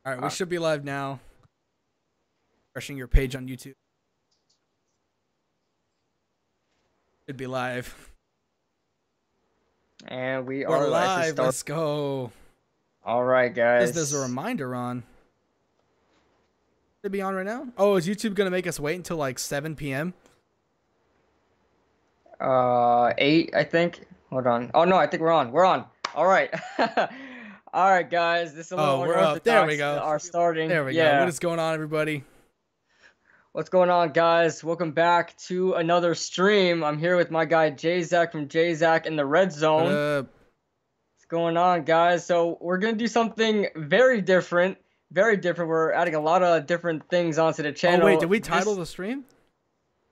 All right, we should be live now. Refreshing your page on YouTube. Should be live. And we We're are live. Let's go. All right, guys. There's a reminder on. Should it be on right now? Oh, is YouTube gonna make us wait until like 7 p.m.? 8, I think. Hold on. Oh no, I think we're on. We're on. All right. All right, guys. This is a little we're up. There we go. Are starting. There we go. What is going on, everybody? What's going on, guys? Welcome back to another stream. I'm here with my guy Jzach from Jzach in the Redzone. What's going on, guys? So we're gonna do something very different. Very different. We're adding a lot of different things onto the channel. Oh wait, did we title the stream?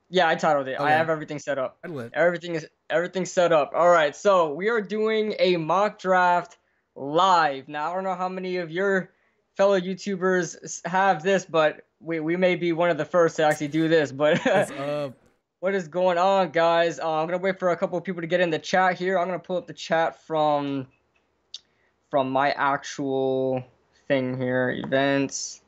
Yeah, I titled it. Okay. I have everything set up. Everything's set up. All right, so we are doing a mock draft live. Now I don't know how many of your fellow YouTubers have this, but we may be one of the first to actually do this. But what is going on, guys? I'm gonna wait for a couple of people to get in the chat here. I'm gonna pull up the chat from my actual thing here, events.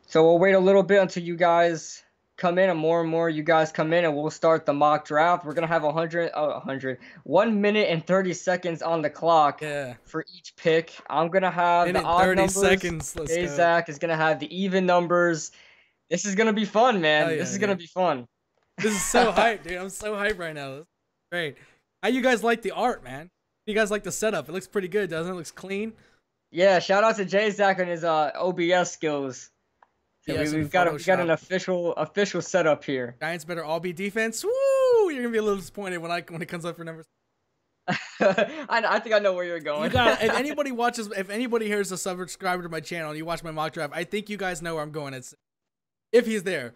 So we'll wait a little bit until you guys come in, and more you guys come in, and we'll start the mock draft. We're gonna have 1 minute and 30 seconds on the clock for each pick. I'm gonna have the odd 30 numbers. Seconds. Jzach is gonna have the even numbers. This is gonna be fun, man. This is gonna be fun. This is so hype, dude. I'm so hyped right now. This is great. How you guys like the art, man? You guys like the setup? It looks pretty good, doesn't it? It looks clean. Yeah, shout out to Jzach and his OBS skills. So we've got an official setup here. Giants better all be defense. Woo! You're gonna be a little disappointed when it comes up for numbers. I think I know where you're going. If anybody watches, if anybody here is a subscriber to my channel and you watch my mock draft, I think you guys know where I'm going. It's if he's there.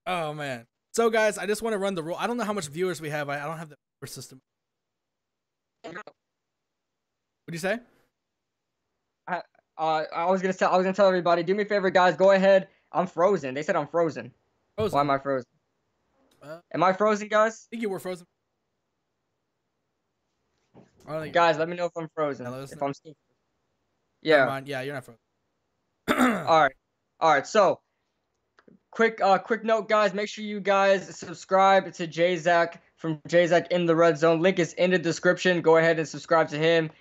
Oh man. So guys, I just want to run the rule. I don't know how much viewers we have. I don't have the viewer system. What'd you say? I was gonna tell everybody, do me a favor, guys. Go ahead. I'm frozen. They said I'm frozen. Why am I frozen? Am I frozen, guys? I think you were frozen. Guys, let me know if I'm frozen. If I'm still. Yeah. Yeah, you're not frozen. All right. So, quick note, guys. Make sure you guys subscribe to Jzach from Jzach in the Redzone. Link is in the description. Go ahead and subscribe to him.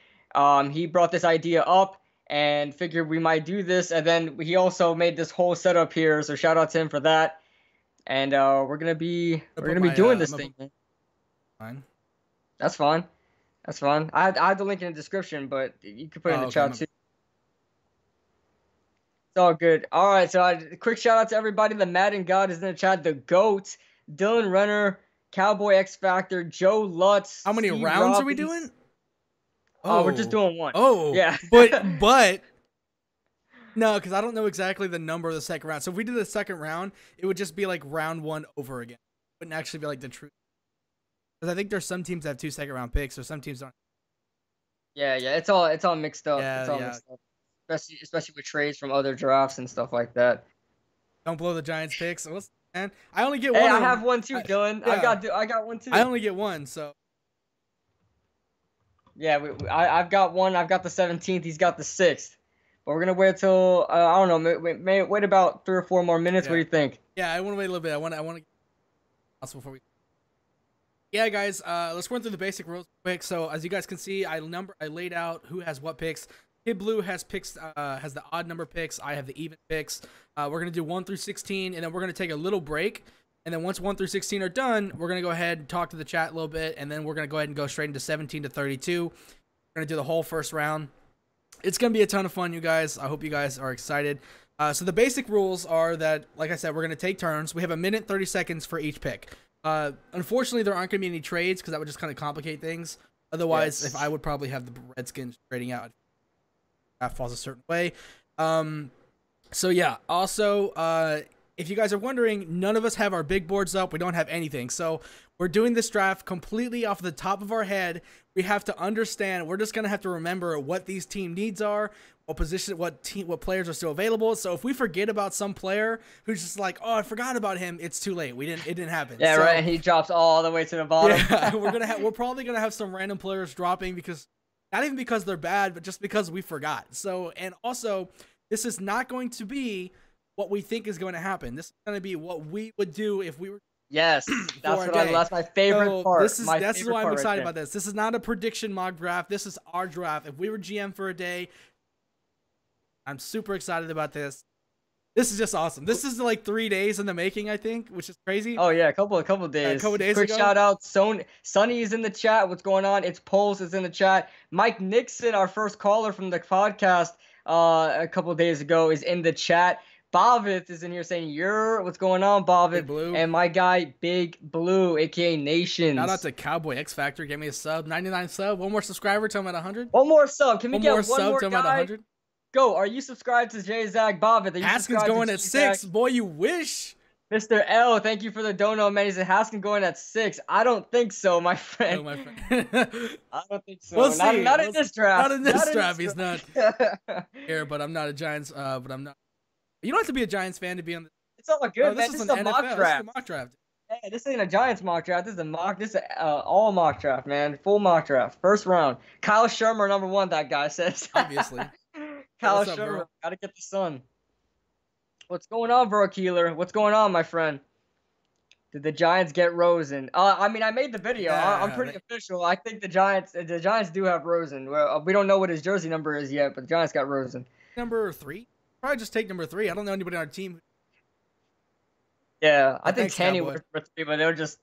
He brought this idea up and figured we might do this, and then he also made this whole setup here, so shout out to him for that. And we're gonna be doing this thing. Fine. That's fine. I have the link in the description, but you can put it in the chat too. It's all good. All right, so quick shout out to everybody. The Madden God is in the chat. The GOAT, Dylan Renner, Cowboy X Factor, Joe Lutz. How many rounds are we doing? Oh, we're just doing one. Oh, yeah. but no, because I don't know exactly the number of the second round. So if we did the second round, it would just be like round 1 over again. It wouldn't actually be like the truth. Because I think there's some teams that have 2 second round picks, or some teams don't. Yeah, it's all mixed up. Yeah, it's all mixed up. Especially with trades from other drafts and stuff like that. Don't blow the Giants picks. Man, I only get one. Hey, I have one too, Dylan. Yeah. I got one too. I only get one, so. Yeah, I've got one. I've got the 17th. He's got the 6th. But we're gonna wait till I don't know. Wait about 3 or 4 more minutes. Yeah. What do you think? Yeah, I want to wait a little bit. I want to. Also, before we. Yeah, guys. Let's run through the basic rules quick. So as you guys can see, I laid out who has what picks. KidBlue has picks. Has the odd number picks. I have the even picks. We're gonna do 1 through 16, and then we're gonna take a little break. And then once 1 through 16 are done, we're going to go ahead and talk to the chat a little bit. And then we're going to go ahead and go straight into 17 to 32. We're going to do the whole first round. It's going to be a ton of fun, you guys. I hope you guys are excited. So the basic rules are that, like I said, we're going to take turns. We have 1 minute, 30 seconds for each pick. Unfortunately, there aren't going to be any trades because that would just kind of complicate things. Otherwise, if I would probably have the Redskins trading out, that falls a certain way. So yeah, also, if you guys are wondering, none of us have our big boards up. We don't have anything. So we're doing this draft completely off the top of our head. We have to understand. We're just going to have to remember what these team needs are, what position, what players are still available. So if we forget about some player who's just like, oh, I forgot about him, it's too late. It didn't happen. Yeah, so, right. He drops all the way to the bottom. Yeah, we're probably going to have some random players dropping because Not even because they're bad, but just because we forgot. So, and also, this is not going to be what we think is going to happen. This is going to be what we would do if we were. Yes, that's my favorite part. This is why I'm excited about this. This is not a prediction mock draft. This is our draft. If we were GM for a day, I'm super excited about this. This is just awesome. This is like 3 days in the making, I think, which is crazy. Oh yeah, a couple days. A couple days Quick ago. shout out, Sonny is in the chat. What's going on? It's Pulse is in the chat. Mike Nixon, our first caller from the podcast, a couple days ago, is in the chat. Bavith is in here saying, what's going on, Bavith? And my guy, Big Blue, aka Nations. Shout out to Cowboy X Factor. Give me a sub. 99 sub. One more subscriber till I'm at 100. One more sub. Can we get one more till I'm at 100? Go. Are you subscribed to Jzach Bavith? Haskins going at 6. Boy, you wish. Mr. L, thank you for the dono, man. He said Haskins going at 6. I don't think so, my friend. Oh, my friend. I don't think so. We'll see. Not in this draft. Not in this draft. He's not here, but I'm not a Giants. But I'm not. You don't have to be a Giants fan to be on the. It's all good, man. This is a mock draft. This is a mock draft. Hey, this ain't a Giants mock draft. This is a mock. This is all mock draft, man. Full mock draft. First round. Kyle Shermer, number 1. That guy says. Obviously. Kyle Shermer, gotta get the sun. What's going on, Bro Keeler? What's going on, my friend? Did the Giants get Rosen? I mean, I made the video. Yeah, I'm pretty official. I think the Giants do have Rosen. Well, we don't know what his jersey number is yet, but the Giants got Rosen. Number 3? Probably just take number 3. I don't know anybody on our team. Yeah, I think Tanny was number 3, but they were just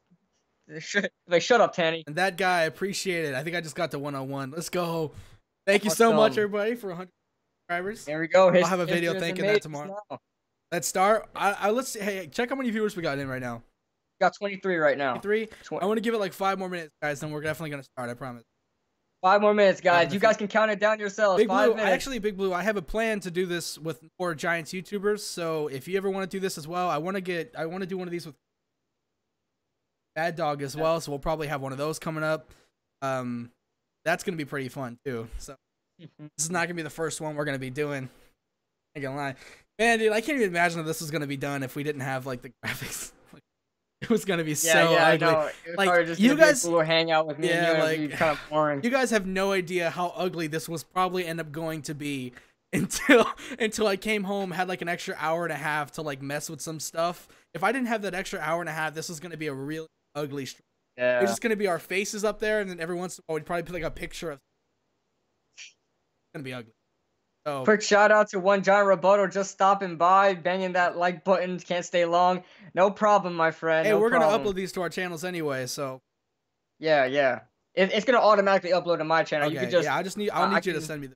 shut up, Tanny. And that guy, appreciate it. I think I just got to 101. Let's go. Thank you so much, everybody, for 100 subscribers. There we go. I'll have a video thanking that tomorrow. Let's start. Let's see. Hey, check how many viewers we got in right now. We got 23 right now. 23. I want to give it like 5 more minutes, guys. Then we're definitely gonna start. I promise. 5 more minutes, guys. You guys can count it down yourselves. Big 5 Blue, minutes. Big Blue, I have a plan to do this with more Giants YouTubers. So if you ever want to do this as well, I want to do one of these with Bad Dog as well. So we'll probably have one of those coming up. That's gonna be pretty fun too. So this is not gonna be the first one we're gonna be doing. I ain't gonna lie, man, dude. I can't even imagine that this was gonna be done if we didn't have like the graphics. It was gonna be so ugly. I know. Like just you guys will hang out with me. Yeah, and kind of boring. You guys have no idea how ugly this was probably end up going to be until I came home, had like an extra hour and a half to like mess with some stuff. If I didn't have that extra hour and a half, this was gonna be a really ugly stream. Yeah. It's just gonna be our faces up there, and then every once in a while we'd probably put like a picture of. It's gonna be ugly. So, quick shout out to One John Roboto just stopping by, banging that like button. Can't stay long. No problem, my friend. Hey, we're gonna upload these to our channels anyway, so. Yeah. It's gonna automatically upload to my channel. Okay, you can just. Yeah, I'll need you to send me the.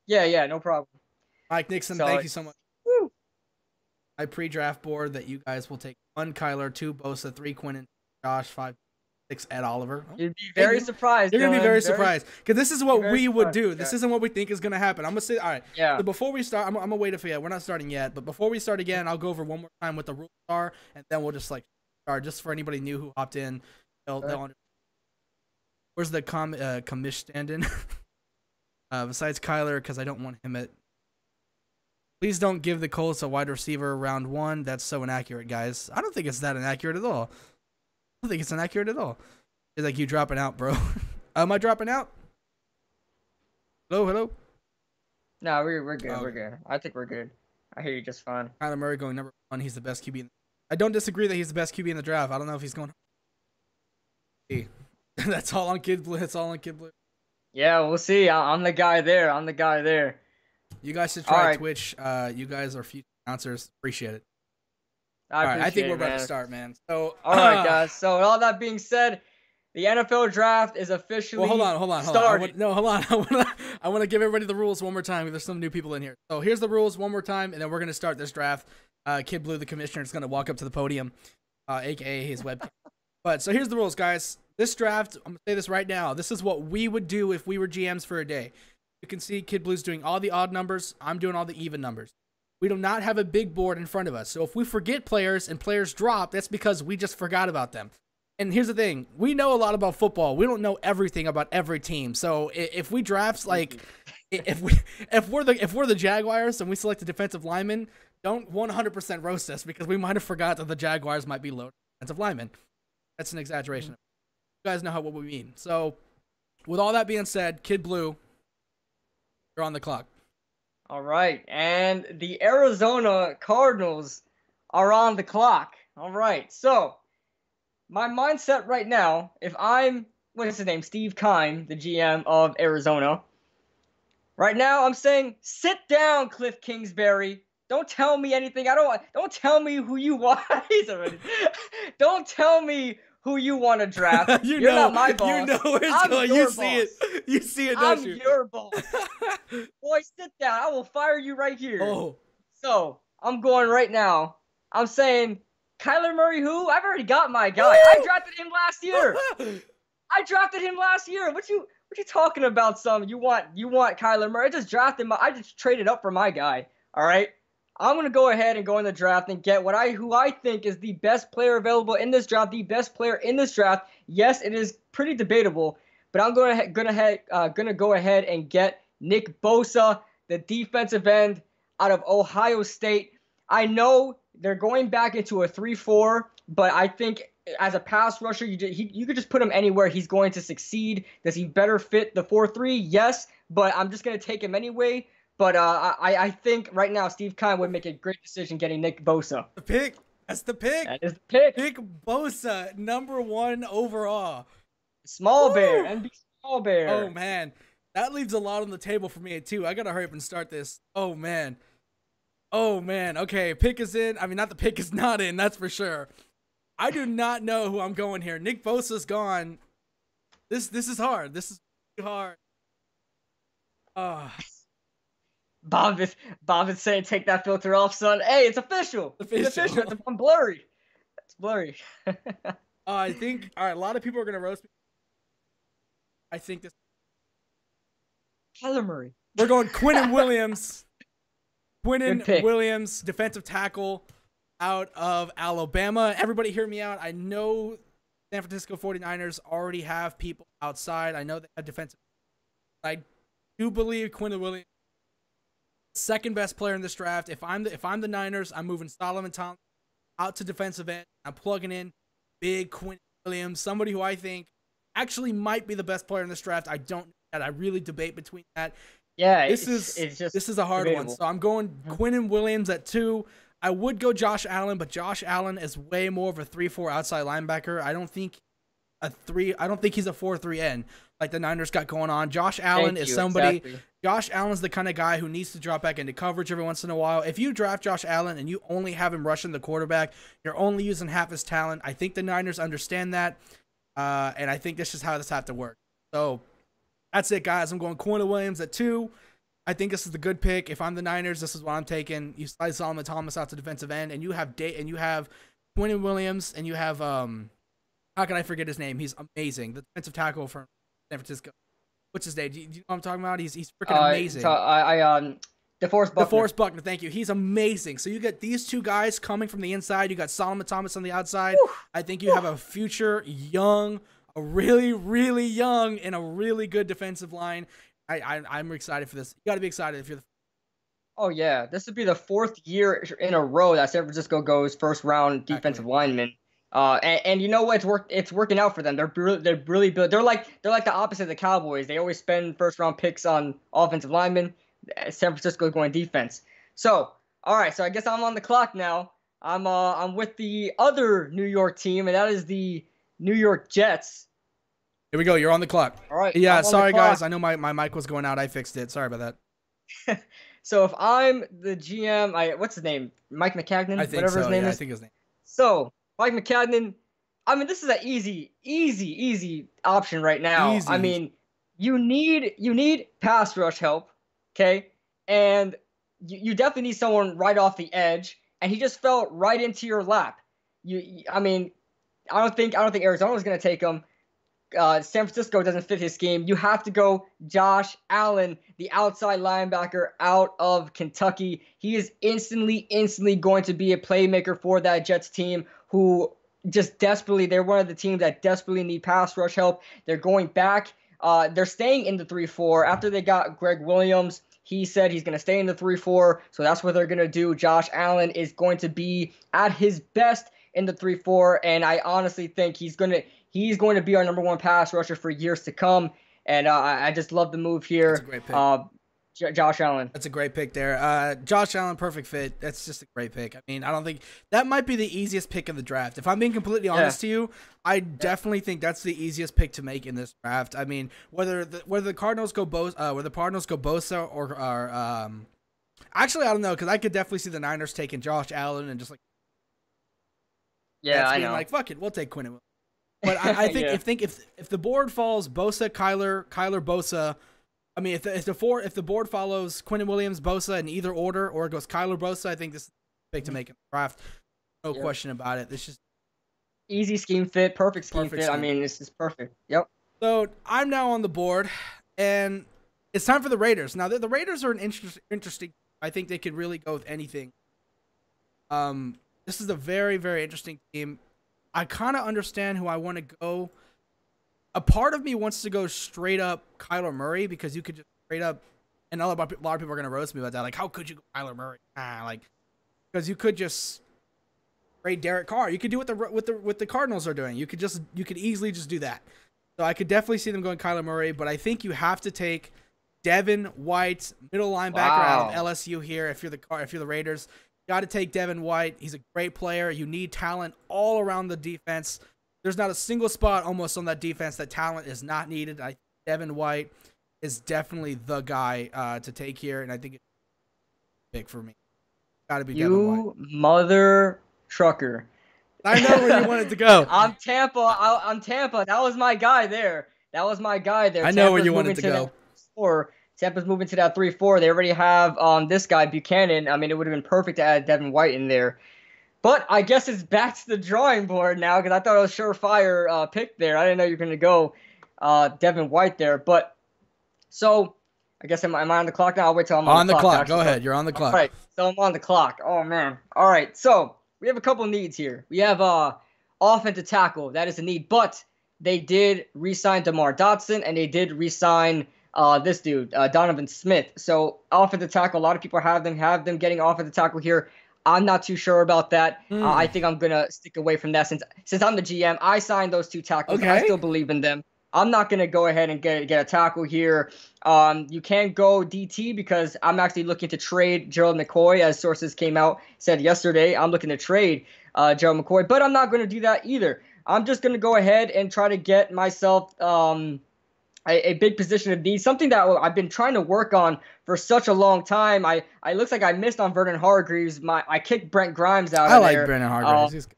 Yeah, no problem. Mike Nixon, thank you so much. Woo. My pre-draft board that you guys will take 1 Kyler, 2 Bosa, 3 Quinton, Josh, 5. 6 Ed Oliver. You'd be very surprised. You're gonna be very surprised because this is what we would do. This isn't what we think is gonna happen. I'm gonna say, all right. Yeah. So before we start, I'm gonna wait for you. We're not starting yet, but before we start again, I'll go over one more time what the rules are, and then we'll just like start. Just for anybody new who hopped in, they'll understand. Where's the commish stand-in? Besides Kyler, because I don't want him at. Please don't give the Colts a wide receiver round 1. That's so inaccurate, guys. I don't think it's that inaccurate at all. I don't think it's inaccurate at all. It's like you dropping out, bro. Am I dropping out? Hello? No, we're good. We're good. I think we're good. I hear you just fine. Kyler Murray going number 1. He's the best QB. I don't disagree that he's the best QB in the draft. I don't know if he's going. That's all on KidBlue. That's all on KidBlue. Yeah, we'll see. I'm the guy there. You guys should try Twitch. You guys are future announcers. Appreciate it. I think we're about to start, man. So, all right, guys. So, with all that being said, the NFL draft is officially hold on. started. Hold on. I want to give everybody the rules one more time. There's some new people in here. So, here's the rules one more time, and then we're going to start this draft. KidBlue, the commissioner, is going to walk up to the podium, a.k.a. his webcam. But, so here's the rules, guys. This draft, I'm going to say this right now. This is what we would do if we were GMs for a day. You can see KidBlue's doing all the odd numbers. I'm doing all the even numbers. We do not have a big board in front of us. So if we forget players and players drop, that's because we just forgot about them. And here's the thing. We know a lot about football. We don't know everything about every team. So if we draft, like, if we're the Jaguars and we select a defensive lineman, don't 100% roast us because we might have forgot that the Jaguars might be loaded defensive linemen. That's an exaggeration. You guys know what we mean. So with all that being said, Kid Blue, you're on the clock. All right, and the Arizona Cardinals are on the clock. All right, so my mindset right now, if I'm, what is his name, Steve Keim, the GM of Arizona, right now I'm saying, sit down, Cliff Kingsbury. Don't tell me anything. Don't tell me who you want. Don't tell me who you want to draft. You're not my boss. You know where it's going. You see it. You see it, don't you? I'm your boss. Boy, sit down. I will fire you right here. Oh. So, I'm going right now. I'm saying, Kyler Murray who? I've already got my guy. I drafted him last year. What you talking about, son? You want Kyler Murray? I just traded up for my guy. All right? I'm going to go ahead and go in the draft and get who I think is the best player available in this draft, the best player in this draft. Yes, it is pretty debatable, but I'm going to go ahead and get Nick Bosa, the defensive end out of Ohio State. I know they're going back into a 3-4, but I think as a pass rusher, you could just put him anywhere. He's going to succeed. Does he better fit the 4-3? Yes, but I'm just going to take him anyway. But I think right now Steve Keim would make a great decision getting Nick Bosa. The pick. That's the pick. That is the pick. Nick Bosa, ¡1 overall. Small bear. NB Small bear. Oh, man. That leaves a lot on the table for me, too. I got to hurry up and start this. Oh, man. Oh, man. Okay, pick is in. I mean, not the pick is not in. That's for sure. I do not know who I'm going here. Nick Bosa's gone. This is hard. This is really hard. Bob is saying, take that filter off, son. Hey, it's official. It's official. I'm blurry. It's blurry. I think, all right, a lot of people are going to roast me. I think this. Kyler Murray. We're going Quinnen Williams. Quinnen Williams, defensive tackle out of Alabama. Everybody hear me out. I know San Francisco 49ers already have people outside. I know they have defensive. I do believe Quinnen Williams, second best player in this draft. If I'm the Niners, I'm moving Solomon Thomas out to defensive end. I'm plugging in big Quinnen Williams, somebody who I think actually might be the best player in this draft. I don't know that. I really debate between that. Yeah, this is a hard one. So I'm going Quinnen Williams at 2. I would go Josh Allen, but Josh Allen is way more of a 3-4 outside linebacker. I don't think he's a 4-3 end like the Niners got going on. Josh Allen is somebody. Exactly. Josh Allen's the kind of guy who needs to drop back into coverage every once in a while. If you draft Josh Allen and you only have him rushing the quarterback, you're only using half his talent. I think the Niners understand that, and I think this is how this has to work. So that's it, guys. I'm going Quinnen Williams at 2. I think this is the good pick. If I'm the Niners, this is what I'm taking. You slide Solomon Thomas out to defensive end, and you have Quinnen Williams, and you have how can I forget his name? He's amazing. The defensive tackle from San Francisco. What's his name? Do you know what I'm talking about? He's freaking amazing. DeForest Buckner. DeForest Buckner, thank you. He's amazing. So you get these two guys coming from the inside. You got Solomon Thomas on the outside. I think you have a future young, a really, really young, and a really good defensive line. I'm excited for this. You got to be excited if you're the. Oh yeah, this would be the 4th year in a row that San Francisco goes first round defensive lineman. And you know what? It's working out for them. They're really built. They're like the opposite of the Cowboys. They always spend first round picks on offensive linemen. San Francisco going defense. So all right, so I guess I'm on the clock now. I'm with the other New York team, and that is the New York Jets. Here we go. You're on the clock. All right. Yeah, sorry, guys. I know my mic was going out. I fixed it. Sorry about that. So if I'm the GM, what's his name? Mike McCagnon? I think whatever his name is. I think his name. So Mike McCagnon, I mean, this is an easy option right now. Easy. I mean, you need pass rush help, okay? And you definitely need someone right off the edge, and he just fell right into your lap. I mean, I don't think Arizona's going to take him. San Francisco doesn't fit his scheme. You have to go Josh Allen, the outside linebacker out of Kentucky. He is instantly going to be a playmaker for that Jets team who just they're one of the teams that desperately need pass rush help. They're going back. They're staying in the 3-4. After they got Greg Williams, he said he's going to stay in the 3-4. So that's what they're going to do. Josh Allen is going to be at his best in the 3-4. And I honestly think he's going to be our number 1 pass rusher for years to come. and I just love the move here. That's a great pick. Josh Allen. That's a great pick there. Josh Allen, perfect fit. That's just a great pick. I mean, I don't think that might be the easiest pick in the draft. If I'm being completely honest to you, I definitely think that's the easiest pick to make in this draft. I mean, whether the Cardinals go Bosa or actually, I don't know, because I could definitely see the Niners taking Josh Allen and just like I know, like fuck it, we'll take Quinn. But I think if the board falls Bosa, Kyler Bosa. I mean, if the board follows Quinnen Williams, Bosa in either order, or it goes Kyler Bosa, I think this is big to make in the draft. No question about it. This is easy scheme fit, perfect scheme fit. I mean, this is perfect. Yep. So I'm now on the board, and it's time for the Raiders. Now the Raiders are an interesting. I think they could really go with anything. This is a very, very interesting team. I kind of understand who I want to go. A part of me wants to go straight up Kyler Murray, because you could just straight up, and a lot of people are going to roast me about that. Like, how could you go Kyler Murray? Because you could just trade Derek Carr. You could do what the Cardinals are doing. You could easily just do that. So I could definitely see them going Kyler Murray, but I think you have to take Devin White, middle linebacker out of LSU here. If you're the Raiders, you got to take Devin White. He's a great player. You need talent all around the defense. There's not a single spot almost on that defense that talent is not needed. Devin White is definitely the guy to take here, and I think it's big for me. Got to be Devin White. You mother trucker. I know where you wanted to go. I'm Tampa. That was my guy there. I know Tampa's where you wanted to go. Tampa's moving to that 3-4. They already have this guy Buchanan. I mean, it would have been perfect to add Devin White in there. But I guess it's back to the drawing board now, because I thought it was surefire pick there. I didn't know you were going to go Devin White there. But so I guess am I on the clock now? I'll wait till I'm on the clock. Go ahead. You're on the clock. All right. So I'm on the clock. Oh, man. All right. So we have a couple needs here. We have offensive tackle. That is a need. But they did re-sign DeMar Dotson, and they did re-sign this dude, Donovan Smith. So offensive tackle, a lot of people have them getting offensive tackle here. I'm not too sure about that. I think I'm gonna stick away from that since I'm the GM. I signed those two tackles. Okay. I still believe in them. I'm not gonna go ahead and get a tackle here. You can't go DT because I'm actually looking to trade Gerald McCoy, as sources said yesterday. I'm looking to trade Gerald McCoy, but I'm not gonna do that either. I'm just gonna go ahead and try to get myself a big position of need, something that I've been trying to work on for such a long time. I looks like I missed on Vernon Hargreaves. I kicked Brent Grimes out. I like Vernon Hargreaves.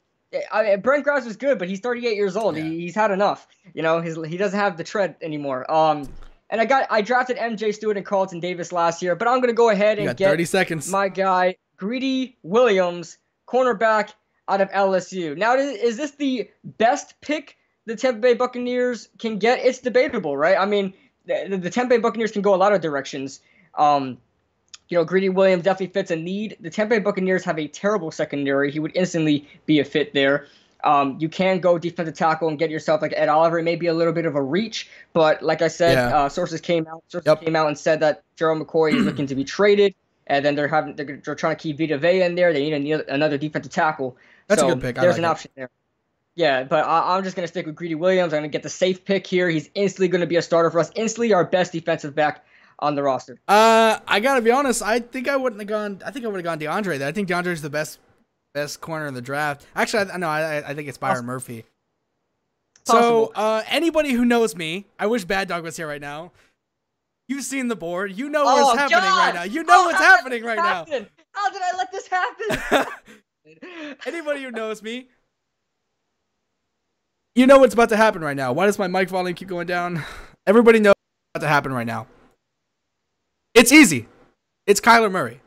Brent Grimes was good, but he's 38 years old. Yeah. He's had enough. He doesn't have the tread anymore. And I drafted MJ Stewart and Carlton Davis last year, but I'm gonna go ahead and get 30 seconds. My guy Greedy Williams, cornerback out of LSU. Now, is this the best pick the Tampa Bay Buccaneers can get? It's debatable, right? I mean, the Tampa Bay Buccaneers can go a lot of directions. Greedy Williams definitely fits a need. The Tampa Bay Buccaneers have a terrible secondary. He would instantly be a fit there. You can go defensive tackle and get yourself like Ed Oliver. It may be a little bit of a reach, but like I said, sources came out and said that Gerald McCoy is looking to be traded, and then they're trying to keep Vita Vea in there. They need another defensive tackle. That's a good pick. There's an option there. Yeah, but I'm just going to stick with Greedy Williams. I'm going to get the safe pick here. He's instantly going to be a starter for us. Instantly our best defensive back on the roster. I got to be honest. I think I would have gone DeAndre there. I think DeAndre's the best corner in the draft. Actually, I think it's Byron Murphy. Possible. So anybody who knows me, I wish Bad Dog was here right now. You've seen the board. You know what's happening right now. You know what's happening right now. How did I let this happen? Anybody who knows me, you know what's about to happen right now. Why does my mic volume keep going down? Everybody knows what's about to happen right now. It's easy. It's Kyler Murray.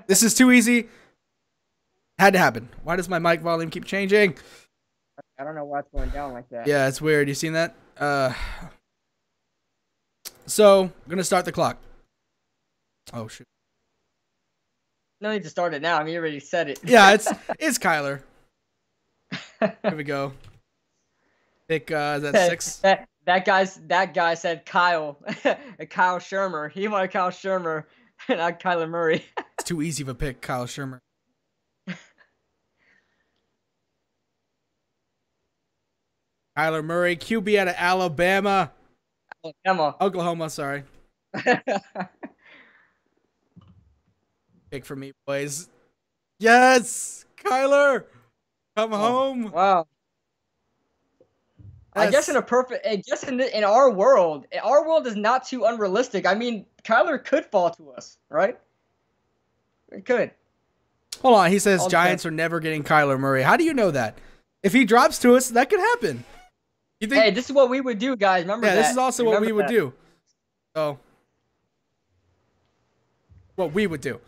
This is too easy. Had to happen. Why does my mic volume keep changing? I don't know why it's going down like that. Yeah, it's weird. You seen that? So, I'm going to start the clock. Oh, shoot. No need to start it now. I mean, you already said it. Yeah, it's Kyler. Here we go. Pick is that 6? That guy said Kyle. Kyle Shermer. He wanted Kyle Shermer, not Kyler Murray. It's too easy of a pick, Kyle Shermer. Kyler Murray, QB out of Alabama. Alabama. Oklahoma, sorry. Pick for me, boys. Yes! Kyler! Come home! Wow. Yes. I guess in our world is not too unrealistic. I mean, Kyler could fall to us, right? It could. Hold on, he says Giants are never getting Kyler Murray. How do you know that? If he drops to us, that could happen. You think? Hey, this is what we would do, guys. Remember that. Yeah, this is also what we would do. So, what we would do.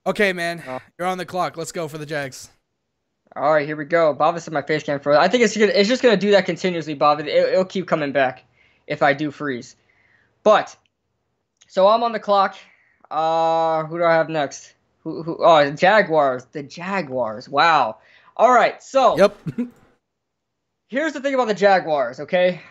Okay, man. You're on the clock. Let's go for the Jags. All right, here we go. Bob is in my face cam for. I think it's just gonna do that continuously, Bob. It'll keep coming back if I do freeze. But so I'm on the clock. Who do I have next? Oh, Jaguars. The Jaguars. Wow. All right. So. Yep. Here's the thing about the Jaguars. Okay.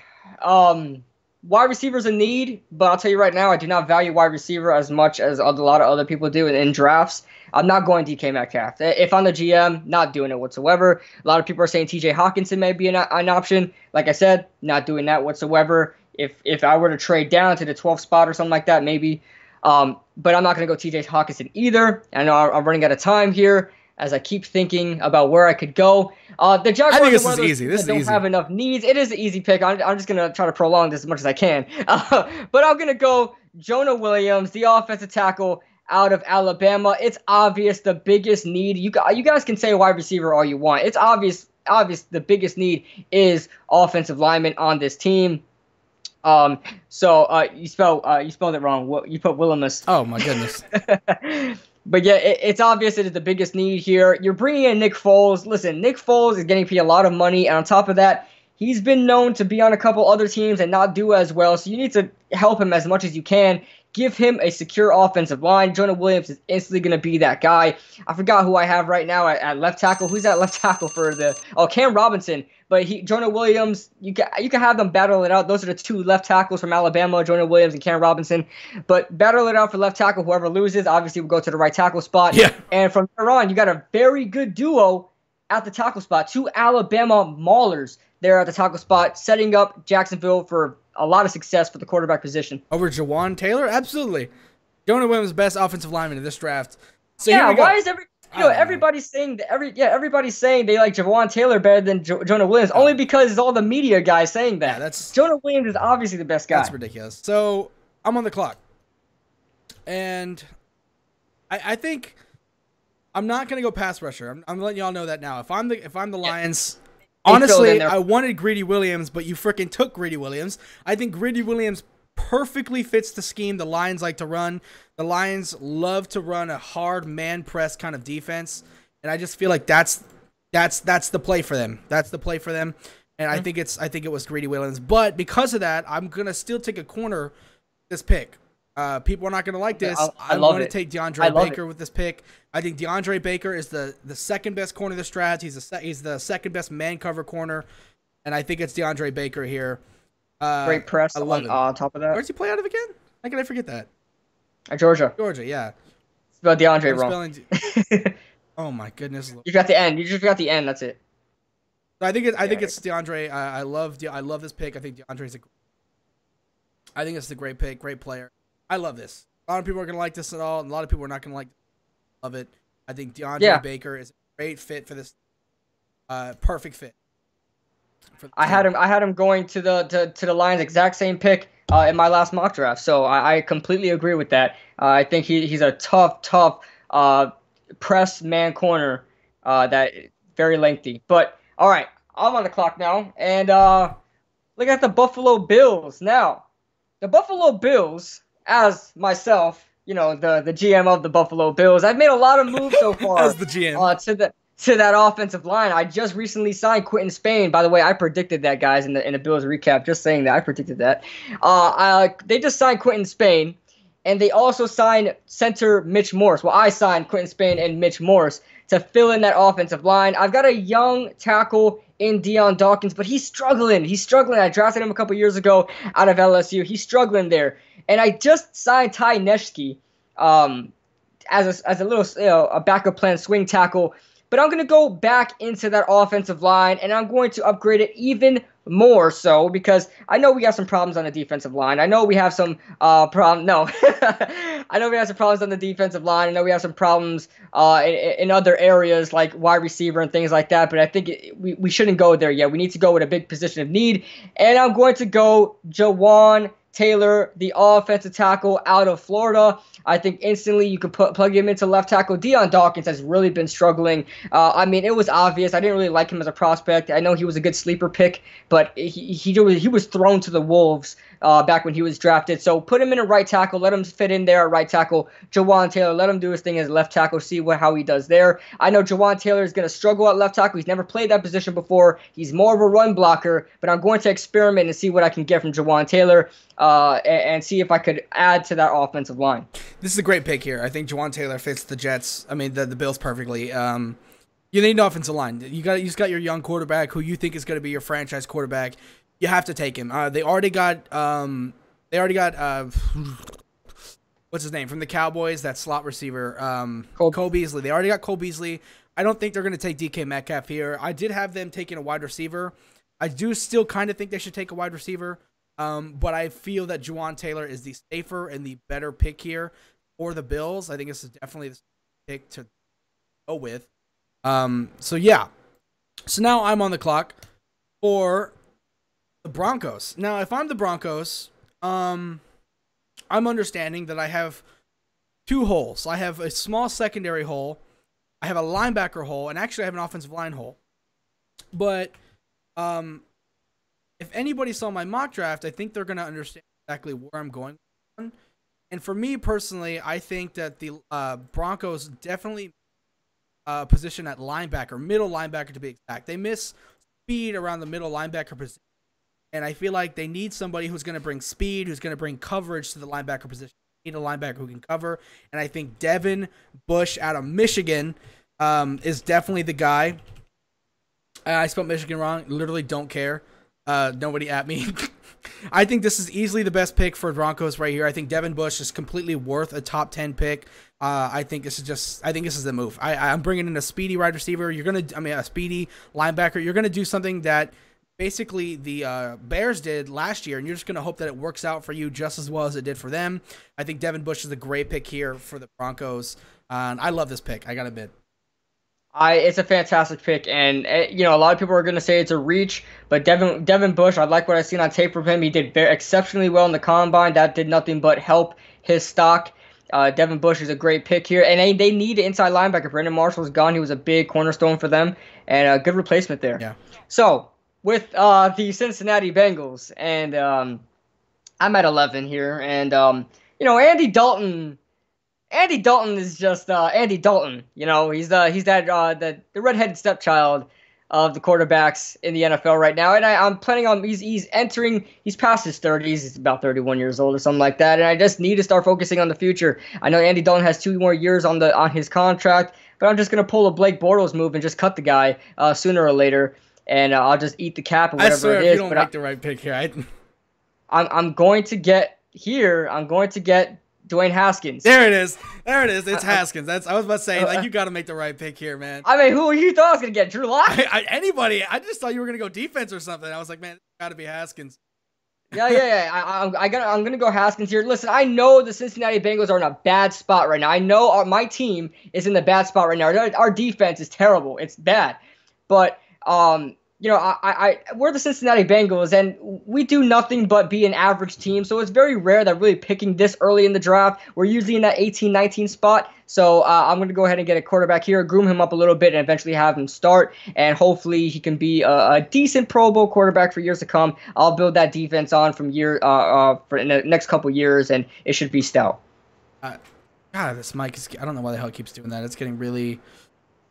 Wide receiver's a need, but I'll tell you right now, I do not value wide receiver as much as a lot of other people do in drafts. I'm not going DK Metcalf. If I'm the GM, not doing it whatsoever. A lot of people are saying TJ Hawkinson may be an option. Like I said, not doing that whatsoever. If I were to trade down to the 12th spot or something like that, maybe. But I'm not going to go TJ Hawkinson either. I know I'm running out of time here as I keep thinking about where I could go. The Jaguars I think this is easy. This don't have enough needs. It is an easy pick. I'm just going to try to prolong this as much as I can. But I'm going to go Jonah Williams, the offensive tackle out of Alabama. It's obvious the biggest need. You guys can say wide receiver all you want. It's obvious the biggest need is offensive lineman on this team. So you spelled it wrong. You put Williams. Oh my goodness. But yeah, it's obvious it is the biggest need here. You're bringing in Nick Foles. Listen, Nick Foles is getting paid a lot of money, and on top of that, he's been known to be on a couple other teams and not do as well. So you need to help him as much as you can. Give him a secure offensive line. Jonah Williams is instantly going to be that guy. I forgot who I have right now at left tackle. Who's at left tackle for Cam Robinson. But Jonah Williams, you can have them battle it out. Those are the two left tackles from Alabama, Jonah Williams and Cam Robinson. But battle it out for left tackle. Whoever loses, obviously, will go to the right tackle spot. Yeah. And from there on, you got a very good duo at the tackle spot. Two Alabama maulers there at the tackle spot, setting up Jacksonville for a lot of success for the quarterback position. Over Jawan Taylor? Absolutely. Jonah Williams, best offensive lineman in this draft. So yeah, why is everybody's saying everybody's saying they like Jawan Taylor better than Jonah Williams, only because it's all the media guys saying that. Yeah, Jonah Williams is obviously the best guy. That's ridiculous. So I'm on the clock. And I think I'm not gonna go pass rusher. I'm letting y'all know that now. If I'm the Lions, honestly, I wanted Greedy Williams, but you freaking took Greedy Williams. I think Greedy Williams perfectly fits the scheme the Lions like to run. The Lions love to run a hard man press kind of defense, and I just feel like that's the play for them. That's the play for them, and I think it was Greedy Williams. But because of that, I'm gonna still take a corner this pick. People are not gonna like this. I'm going to take DeAndre Baker with this pick. I think DeAndre Baker is the second best corner of this draft. He's the second best man cover corner, and I think it's DeAndre Baker here. Great press on top of that. Where's he play out of again? How can I forget that? Georgia. Georgia, yeah. Spelled DeAndre wrong. Oh my goodness! You got the end. You just got the end. That's it. So I think it's DeAndre. I love this pick. I think DeAndre's I think it's a great pick, great player. I love this. A lot of people are gonna like this at all, and a lot of people are not gonna love it. I think DeAndre Baker is a great fit for this. Perfect fit. I had him going to the Lions exact same pick in my last mock draft, so I completely agree with that. I think he's a tough press man corner that very lengthy. But all right, I'm on the clock now, and look at the Buffalo Bills now. The Buffalo Bills, as myself, the GM of the Buffalo Bills, I've made a lot of moves so far as the GM to that offensive line. I just recently signed Quentin Spain. By the way, I predicted that, guys, in the Bills recap. Just saying that. I predicted that. They just signed Quentin Spain, and they also signed center Mitch Morse. Well, I signed Quentin Spain and Mitch Morse to fill in that offensive line. I've got a young tackle in Deion Dawkins, but he's struggling. I drafted him a couple years ago out of LSU. He's struggling there. And I just signed Ty Neshke as a little a backup plan swing tackle But I'm going to go back into that offensive line, and I'm going to upgrade it even more so, because I know we have some problems on the defensive line. I know we have some No. I know we have some problems on the defensive line. I know we have some problems in other areas like wide receiver and things like that, but I think we shouldn't go there yet. We need to go with a big position of need, and I'm going to go Jawaan Taylor, the offensive tackle out of Florida. I think instantly you could plug him into left tackle. Deion Dawkins has really been struggling. I mean, it was obvious. I didn't really like him as a prospect. I know he was a good sleeper pick, but he was thrown to the wolves back when he was drafted. So put him in a right tackle. Let him fit in there at right tackle. Jawaan Taylor, let him do his thing as left tackle. See how he does there. I know Jawaan Taylor is going to struggle at left tackle. He's never played that position before. He's more of a run blocker, but I'm going to experiment and see what I can get from Jawaan Taylor. And see if I could add to that offensive line. This is a great pick here. I think Jawaan Taylor fits the Jets. I mean, the Bills perfectly. You need an offensive line. You just got your young quarterback who you think is going to be your franchise quarterback. You have to take him. They already got what's his name from the Cowboys? That slot receiver, Cole Beasley. They already got Cole Beasley. I don't think they're going to take DK Metcalf here. I did have them taking a wide receiver. I do still kind of think they should take a wide receiver. But I feel that Jawaan Taylor is the safer and the better pick here for the Bills. I think this is definitely the pick to go with. So yeah. So now I'm on the clock for the Broncos. Now, if I'm the Broncos, I'm understanding that I have two holes. I have a small secondary hole. I have a linebacker hole, and actually I have an offensive line hole. But, if anybody saw my mock draft, I think they're going to understand exactly where I'm going. And for me personally, I think that the Broncos definitely position at linebacker, middle linebacker to be exact. They miss speed around the middle linebacker position. And I feel like they need somebody who's going to bring speed, who's going to bring coverage to the linebacker position. They need a linebacker who can cover. And I think Devin Bush out of Michigan is definitely the guy. I spelled Michigan wrong. Literally don't care. Nobody at me. I think this is easily the best pick for Broncos right here. I think Devin Bush is completely worth a top 10 pick. I think this is the move. I'm bringing in a speedy wide receiver. A speedy linebacker. You're going to do something that basically the Bears did last year, and you're just going to hope that it works out for you just as well as it did for them. I think Devin Bush is a great pick here for the Broncos. And I love this pick. I got to admit. It's a fantastic pick, and a lot of people are going to say it's a reach, but Devin Bush, I like what I've seen on tape from him. He did exceptionally well in the combine. That did nothing but help his stock. Devin Bush is a great pick here, and they need an inside linebacker. Brandon Marshall's gone. He was a big cornerstone for them, and a good replacement there. Yeah. So with the Cincinnati Bengals, and I'm at 11 here, and Andy Dalton. Andy Dalton is just Andy Dalton. He's the redheaded stepchild of the quarterbacks in the NFL right now. And I'm planning on he's past his 30s. He's about 31 years old or something like that. And I just need to start focusing on the future. I know Andy Dalton has 2 more years on his contract, but I'm just gonna pull a Blake Bortles move and just cut the guy sooner or later, and I'll just eat the cap or whatever I swear, it is. If you don't make the right pick here, I'm going to get Dwayne Haskins. There it is. It's Haskins. I was about to say, you got to make the right pick here, man. I mean, who you thought I was gonna get? Drew Lock? Anybody? I just thought you were gonna go defense or something. I was like, man, it's got to be Haskins. Yeah. I'm gonna go Haskins here. Listen, I know the Cincinnati Bengals are in a bad spot right now. I know my team is in the bad spot right now. Our defense is terrible. It's bad, but we're the Cincinnati Bengals, and we do nothing but be an average team, so it's very rare that really picking this early in the draft. We're usually in that 18-19 spot, so I'm going to go ahead and get a quarterback here, groom him up a little bit, and eventually have him start, and hopefully he can be a decent Pro Bowl quarterback for years to come. I'll build that defense on for the next couple years, and it should be stout. God, this mic is, I don't know why the hell it keeps doing that. It's getting really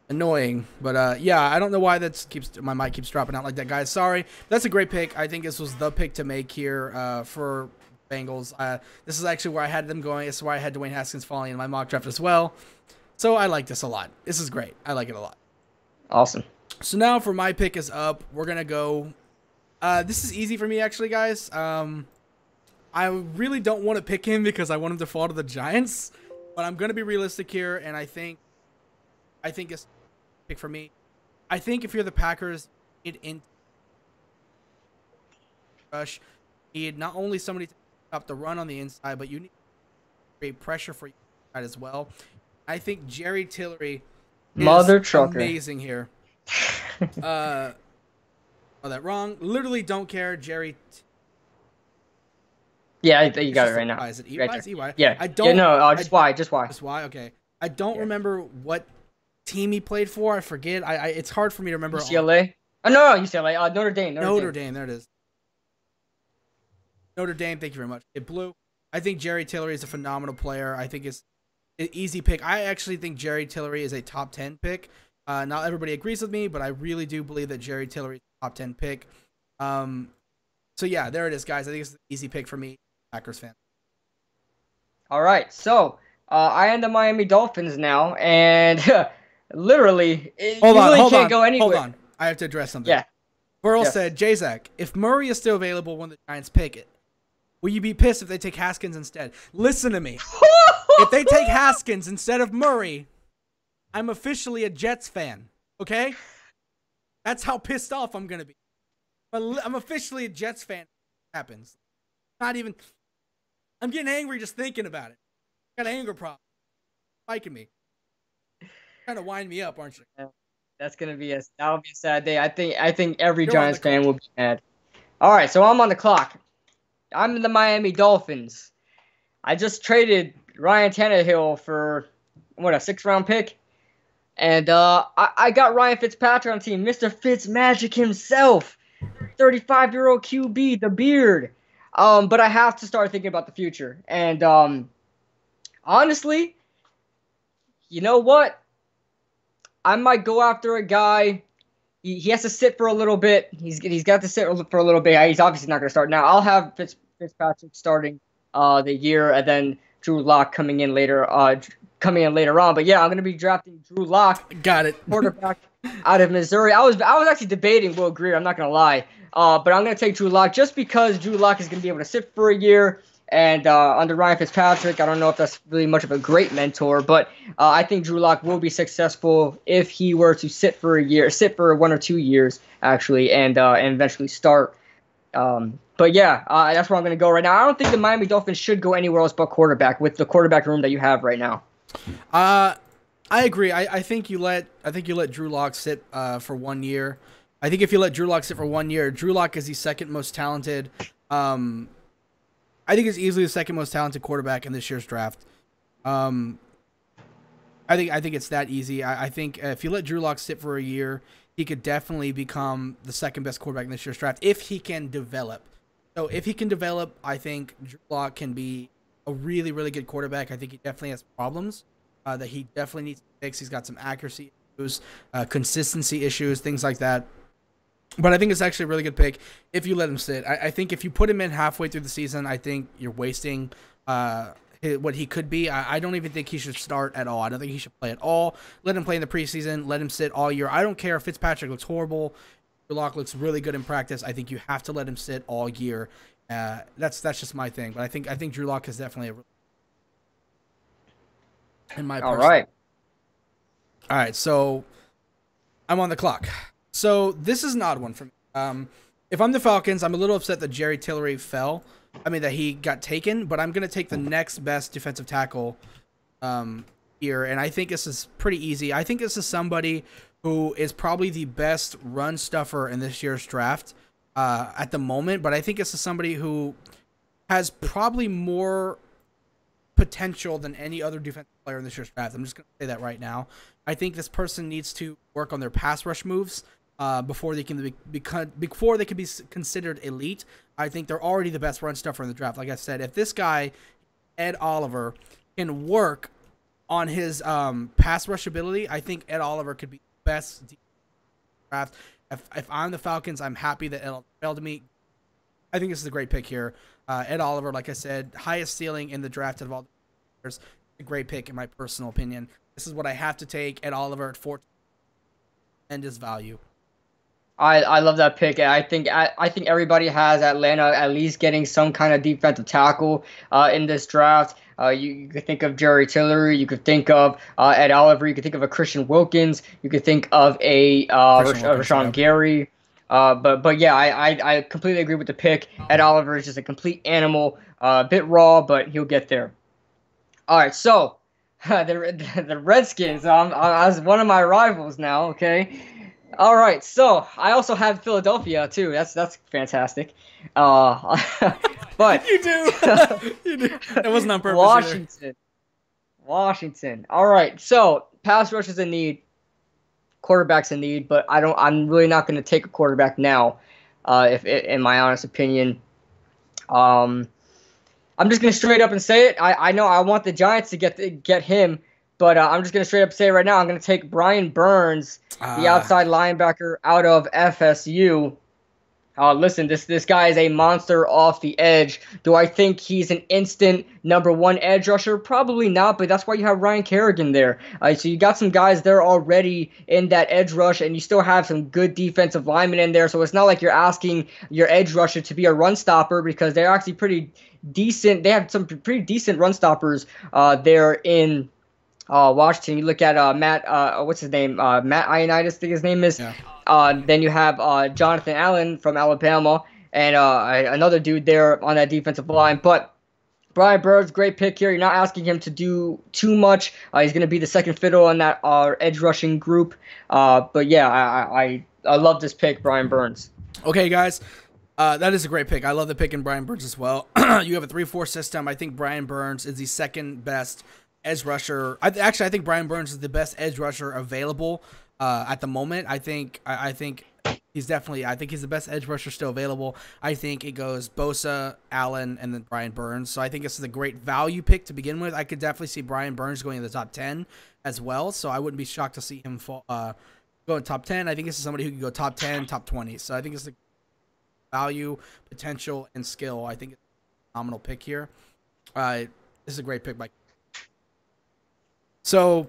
annoying, but yeah, I don't know why my mic keeps dropping out like that, guys. Sorry. That's a great pick. I think this was the pick to make here for Bengals. This is actually where I had them going. This is where I had Dwayne Haskins falling in my mock draft as well. So I like this a lot. This is great. I like it a lot. Awesome. So now for my pick is up. We're gonna go. This is easy for me actually, guys. I really don't want to pick him because I want him to fall to the Giants, but I'm gonna be realistic here, and I think it's pick for me. I think if you're the Packers, it in rush, you need not only somebody to stop the run on the inside, but you need to create pressure for you as well. I think Jerry Tillery is amazing here. Oh, that wrong. Literally don't care. Jerry. Yeah, you got it right now. Is it EY? Right, EY? Yeah. I don't. Yeah, no, just why. Just why? Okay. I don't remember what team he played for. I forget. It's hard for me to remember. UCLA? Oh, no, UCLA. Notre Dame. Notre Dame. There it is. Notre Dame. Thank you very much. KidBlue. I think Jerry Tillery is a phenomenal player. I think it's an easy pick. I actually think Jerry Tillery is a top 10 pick. Not everybody agrees with me, but I really do believe that Jerry Tillery is a top 10 pick. So yeah, there it is, guys. I think it's an easy pick for me, Packers fan. All right, so I am the Miami Dolphins now, and literally, hold on, can't go anywhere. Hold on, I have to address something. Yeah. Burl said, Jzach, if Murray is still available when the Giants pick it, will you be pissed if they take Haskins instead? Listen to me. If they take Haskins instead of Murray, I'm officially a Jets fan, okay? That's how pissed off I'm going to be. I'm officially a Jets fan. It happens. Not even... I'm getting angry just thinking about it. Got an anger problem. Spiking me. Trying to wind me up, aren't you? That's gonna be that'll be a sad day. I think every Giants fan will be mad. All right, so I'm on the clock. I'm in the Miami Dolphins. I just traded Ryan Tannehill for what, a 6th-round pick, and I got Ryan Fitzpatrick on the team, Mr. Fitzmagic himself, 35-year-old QB, the beard. But I have to start thinking about the future, and honestly, you know what? I might go after a guy. He has to sit for a little bit. He's got to sit for a little bit. He's obviously not going to start now. I'll have Fitzpatrick starting the year, and then Drew Lock coming in later on. But yeah, I'm going to be drafting Drew Lock. Got it. Quarterback out of Missouri. I was actually debating Will Grier. I'm not going to lie. But I'm going to take Drew Lock just because Drew Lock is going to be able to sit for a year. And under Ryan Fitzpatrick, I don't know if that's really much of a great mentor, but I think Drew Lock will be successful if he were to sit for 1 or 2 years, actually, and eventually start. But yeah, that's where I'm going to go right now. I don't think the Miami Dolphins should go anywhere else but quarterback with the quarterback room that you have right now. I agree. I think you let Drew Lock sit for 1 year. I think if you let Drew Lock sit for 1 year, Drew Lock is the second most talented. I think it's easily the second most talented quarterback in this year's draft. I think it's that easy. I think if you let Drew Lock sit for a year, he could definitely become the second best quarterback in this year's draft if he can develop. So if he can develop, I think Drew Lock can be a really, really good quarterback. I think he definitely has problems that he definitely needs to fix. He's got some accuracy issues, consistency issues, things like that. But I think it's actually a really good pick if you let him sit. I think if you put him in halfway through the season, I think you're wasting what he could be. I don't even think he should start at all. I don't think he should play at all. Let him play in the preseason. Let him sit all year. I don't care if Fitzpatrick looks horrible. Drew Lock looks really good in practice. I think you have to let him sit all year. That's just my thing. But I think Drew Lock is definitely in my all right. All right, so I'm on the clock. So this is an odd one for me. If I'm the Falcons, I'm a little upset that Jerry Tillery fell. I mean, that he got taken, but I'm going to take the next best defensive tackle here, and I think this is pretty easy. I think this is somebody who is probably the best run stuffer in this year's draft at the moment, but I think this is somebody who has probably more potential than any other defensive player in this year's draft. I'm just going to say that right now. I think this person needs to work on their pass rush moves before they can be considered elite. I think they're already the best run stuffer in the draft. Like I said, if this guy, Ed Oliver, can work on his pass rush ability, I think Ed Oliver could be the best draft. If I'm the Falcons, I'm happy that Ed Oliver fell to me. I think this is a great pick here. Ed Oliver, like I said, highest ceiling in the draft of all the players. A great pick in my personal opinion. This is what I have to take. Ed Oliver at 14 and his value. I love that pick. I think everybody has Atlanta at least getting some kind of defensive tackle in this draft. You could think of Jerry Tillery. You could think of Ed Oliver. You could think of a Christian Wilkins. You could think of a Rashawn Gary. But yeah, I completely agree with the pick. Ed Oliver is just a complete animal. A bit raw, but he'll get there. All right, so the Redskins. As one of my rivals now. Okay. All right, so I also have Philadelphia too. That's fantastic. But you do. You do. It wasn't on purpose. Washington. All right, so pass rush is a need, quarterback's a need, but I'm really not going to take a quarterback now. In my honest opinion, I'm just going to straight up and say it. I know I want the Giants to get him. But I'm just going to straight up say right now, I'm going to take Brian Burns, the outside linebacker out of FSU. Listen, this guy is a monster off the edge. Do I think he's an instant #1 edge rusher? Probably not, but that's why you have Ryan Kerrigan there. So you got some guys there already in that edge rush, and you still have some good defensive linemen in there. So it's not like you're asking your edge rusher to be a run stopper, because they're actually pretty decent. They have some pretty decent run stoppers there in Washington. You look at Matt, what's his name? Matt Ioannidis, I think his name is. Yeah. Then you have Jonathan Allen from Alabama, and another dude there on that defensive line. But Brian Burns, great pick here. You're not asking him to do too much. He's going to be the second fiddle on that edge rushing group. But yeah, I love this pick, Brian Burns. Okay, guys. That is a great pick. I love the pick in Brian Burns as well. You have a 3-4 system. I think Brian Burns is the second best edge rusher. I think Brian Burns is the best edge rusher available at the moment. I think he's definitely. I think he's the best edge rusher still available. I think it goes Bosa, Allen, and then Brian Burns. So I think this is a great value pick to begin with. I could definitely see Brian Burns going in the top 10 as well. So I wouldn't be shocked to see him go in top 10. I think this is somebody who can go top 10, top 20. So I think it's the value, potential, and skill. I think it's a phenomenal pick here. This is a great pick by. So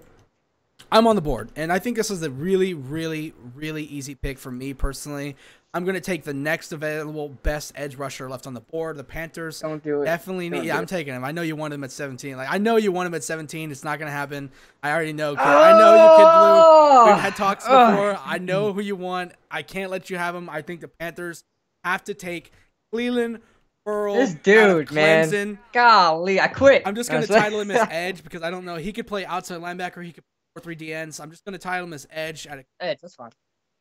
I'm on the board, and I think this is a really, really, really easy pick for me personally. I'm going to take the next available best edge rusher left on the board. The Panthers don't do it. Definitely need. Yeah, I'm taking him. I know you wanted him at 17. Like, I know you want him at 17. It's not going to happen. I already know. I know you, KidBlue. We've had talks before. I know who you want. I can't let you have him. I think the Panthers have to take Cleveland. This dude, man. Golly, I quit. I'm just going to title him as edge because I don't know. He could play outside linebacker. He could play 4-3 DN. So I'm just going to title him as edge. Edge, that's fine.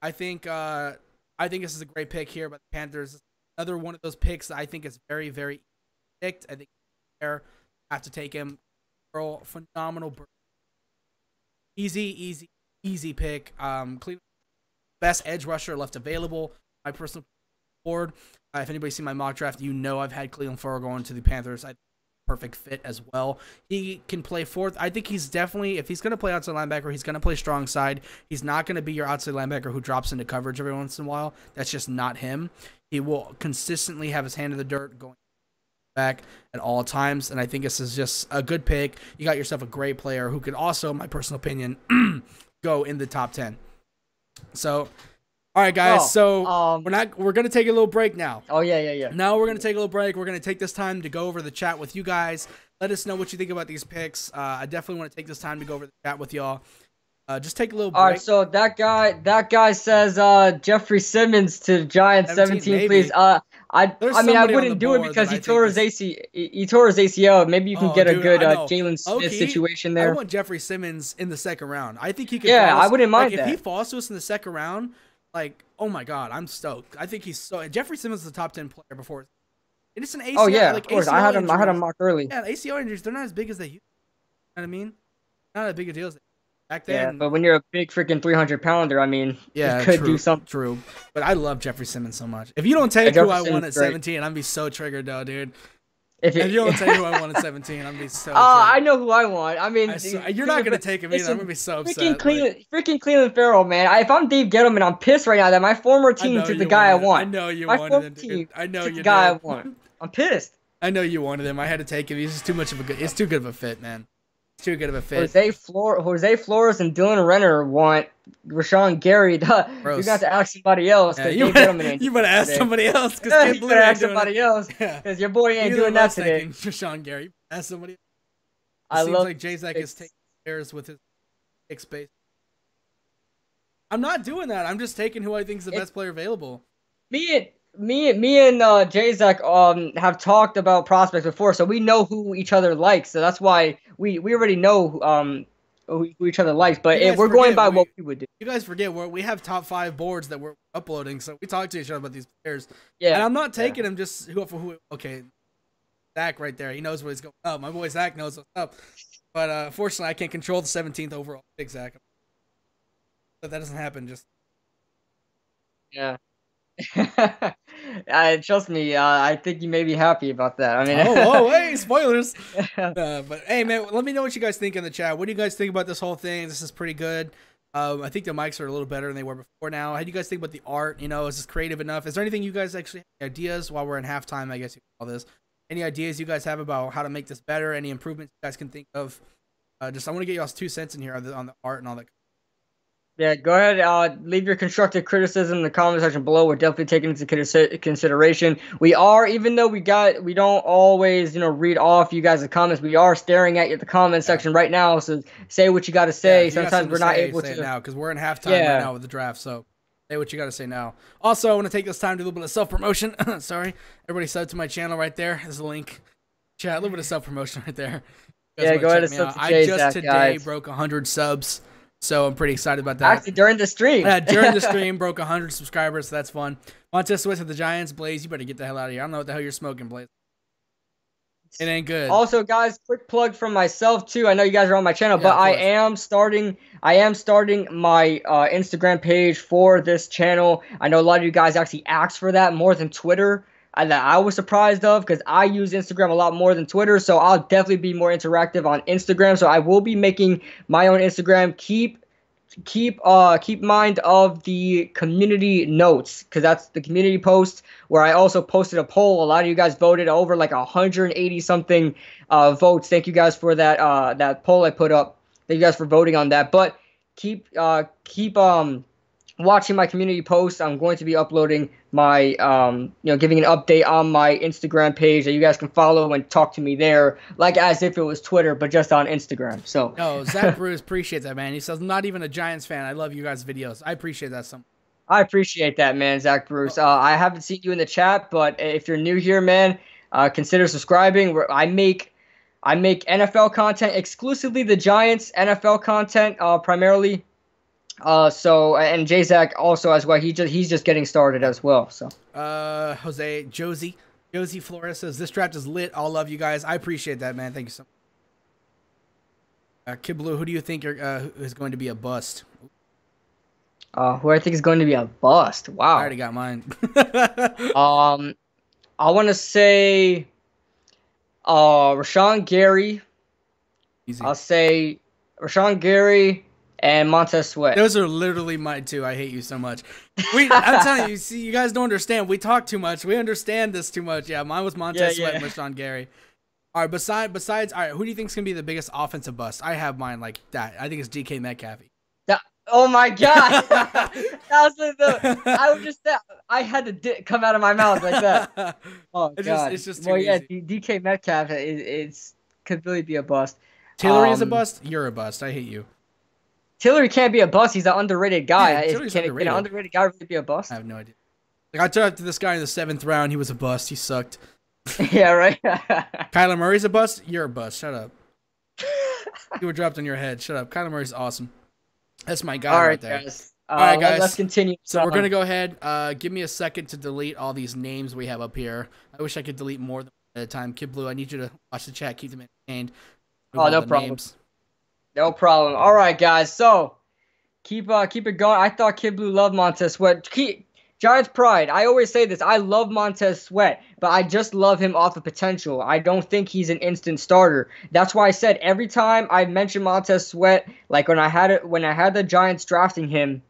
I think this is a great pick here by the Panthers. Another one of those picks that I think is very, very picked. I think I have to take him. Phenomenal. Easy pick. Cleveland, best edge rusher left available. My personal board. If anybody's seen my mock draft, you know I've had Cleveland Farrell going to the Panthers. Perfect fit as well. He can play fourth. I think he's definitely, if he's going to play outside linebacker, he's going to play strong side. He's not going to be your outside linebacker who drops into coverage every once in a while. That's just not him. He will consistently have his hand in the dirt going back at all times, and I think this is just a good pick. You got yourself a great player who could also, in my personal opinion, go in the top 10. So, all right, guys. We're gonna take a little break now. Oh yeah. Now we're gonna take a little break. We're gonna take this time to go over the chat with you guys. Let us know what you think about these picks. I definitely want to take this time to go over the chat with y'all. Just take a little break. All right. So that guy says Jeffrey Simmons to Giants 17 please. I mean, I wouldn't do it because he tore his ACL. Maybe you can get a good Jalen Smith situation there. I want Jeffrey Simmons in the second round. I think he could. Yeah, I wouldn't mind that. If he falls to us in the second round. Like, oh my God, I'm stoked. I think he's so. Jeffrey Simmons is a top 10 player before. And it's an ACL. Oh yeah, like, of course. I had him marked early. Yeah, ACL injuries, they're not as big as they used. You know what I mean? Not as big a deal as back then. Yeah, but when you're a big freaking 300-pounder, I mean, yeah, you could do something. True. But I love Jeffrey Simmons so much. If you don't take who I want at 17, I'm be so triggered though, dude. If you don't take who I want at 17, I'm be so. I know who I want. I mean, you're not gonna take him either. I'm gonna be so upset. Freaking Cleveland Farrell, man. If I'm Dave Gettleman, I'm pissed right now that my former team took the guy I want. I know you wanted him. I know you did. The guy I want. I'm pissed. I know you wanted him. I had to take him. He's just too much of a good. It's too good of a fit, man. too good of a fit. Jose Flores and Dylan Renner want Rashawn Gary. You got to ask somebody else. Yeah, you better ask somebody else because you better ask somebody else because your boy ain't doing that today. Rashawn Gary, ask somebody else. It seems like Jzach is taking shares with his pick space. I'm not doing that. I'm just taking who I think is the best player available. Me and Jzach have talked about prospects before, so we know who each other likes. So that's why we already know who each other likes. But we're going by what we would do. You guys forget we have top 5 boards that we're uploading, so we talk to each other about these players. Yeah, and I'm not taking them just who. Okay, Zach right there. He knows what he's going. Oh, my boy Zach knows what's up. But unfortunately, I can't control the 17th overall pick, Zach. But that doesn't happen. Just yeah. Trust me, I think you may be happy about that. I mean, hey, spoilers. But hey, man, let me know what you guys think in the chat. What do you guys think about this whole thing? This is pretty good. I think the mics are a little better than they were before now. How do you guys think about the art? You know, is this creative enough? Is there anything you guys actually have ideas while we're in halftime? I guess you call this. Any ideas you guys have about how to make this better? Any improvements you guys can think of? I want to get y'all's 2 cents in here on the art and all that. Yeah, go ahead. Leave your constructive criticism in the comment section below. We're definitely taking into consideration. We are, even though we don't always, read off you guys' comments. We are staring at the comment section right now. So say what you got to say. Sometimes we're not able to now because we're in halftime right now with the draft. So say what you got to say now. Also, I want to take this time to do a little bit of self-promotion. Sorry, everybody sub to my channel right there. There's a link. Chat, a little bit of self-promotion right there. Yeah, go ahead and sub to Jzach, I just today broke 100 subs. So I'm pretty excited about that. Actually, during the stream. Yeah, during the stream, broke 100 subscribers, so that's fun. Montez Sweat to the Giants. Blaze, you better get the hell out of here. I don't know what the hell you're smoking, Blaze. It ain't good. Also, guys, quick plug from myself, too. I know you guys are on my channel, but I am starting my Instagram page for this channel. I know a lot of you guys actually asked for that more than Twitter. That I was surprised of because I use Instagram a lot more than Twitter, so I'll definitely be more interactive on Instagram. So I will be making my own Instagram. Keep mind of the community notes because that's the community post where I also posted a poll. A lot of you guys voted over like 180 something votes. Thank you guys for that poll I put up. Thank you guys for voting on that. But keep watching my community posts. I'm going to be uploading my, giving an update on my Instagram page that you guys can follow and talk to me there, like as if it was Twitter, but just on Instagram. So, no, Zach Bruce appreciates that, man. He says, I'm not even a Giants fan. I love you guys' videos. I appreciate that so much. I appreciate that, man, Zach Bruce. I haven't seen you in the chat, but if you're new here, man, consider subscribing. I make NFL content, exclusively the Giants NFL content, primarily. And Jzach also as well. He's just getting started as well. So Josie Flores says this draft is lit. I'll love you guys. I appreciate that, man. Thank you so much. KidBlue, who do you think is going to be a bust? Who I think is going to be a bust? Wow. I already got mine. I want to say Rashawn Gary. Easy. I'll say Rashawn Gary and Montez Sweat. Those are literally mine too. I hate you so much. I'm telling you, see, you guys don't understand. We talk too much. We understand this too much. Yeah, mine was Montez Sweat and Rashawn Gary. All right, besides, all right, who do you think is going to be the biggest offensive bust? I have mine like that. I think it's DK Metcalf. Oh my God. I would just say, I had to come out of my mouth like that. Oh, God. It's just too easy. DK Metcalf, could really be a bust. Tillery is a bust? You're a bust. I hate you. Tillery can't be a bust. He's an underrated guy. Yeah, can an underrated guy really be a bust? I have no idea. Like I talked to this guy in the 7th round. He was a bust. He sucked. Yeah, right. Kyler Murray's a bust. You're a bust. Shut up. You were dropped on your head. Shut up. Kyler Murray's awesome. That's my guy right there. Guys. All right, guys. Let's continue. So we're gonna go ahead. Give me a second to delete all these names we have up here. I wish I could delete more than one at a time. KidBlue, I need you to watch the chat. Keep them entertained. Oh, no problem. Names. No problem. All right, guys. So keep it going. I thought KidBlue loved Montez Sweat. Giants pride. I always say this. I love Montez Sweat, but I just love him off of potential. I don't think he's an instant starter. That's why I said every time I mention Montez Sweat, like when I had the Giants drafting him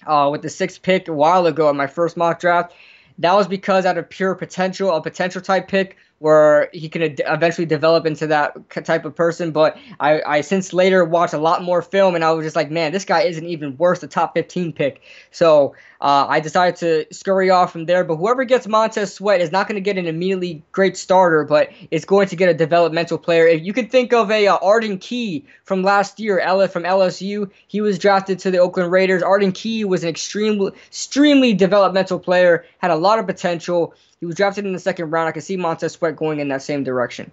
with the 6th pick a while ago in my first mock draft, that was because out of pure potential, a potential type pick where he can eventually develop into that type of person. But I since later watched a lot more film, and I was just like, man, this guy isn't even worth the top 15 pick. So I decided to scurry off from there. But whoever gets Montez Sweat is not going to get an immediately great starter, but it's going to get a developmental player. If you could think of a Arden Key from last year, from LSU, he was drafted to the Oakland Raiders. Arden Key was an extremely developmental player, had a lot of potential. He was drafted in the second round. I can see Montez Sweat going in that same direction.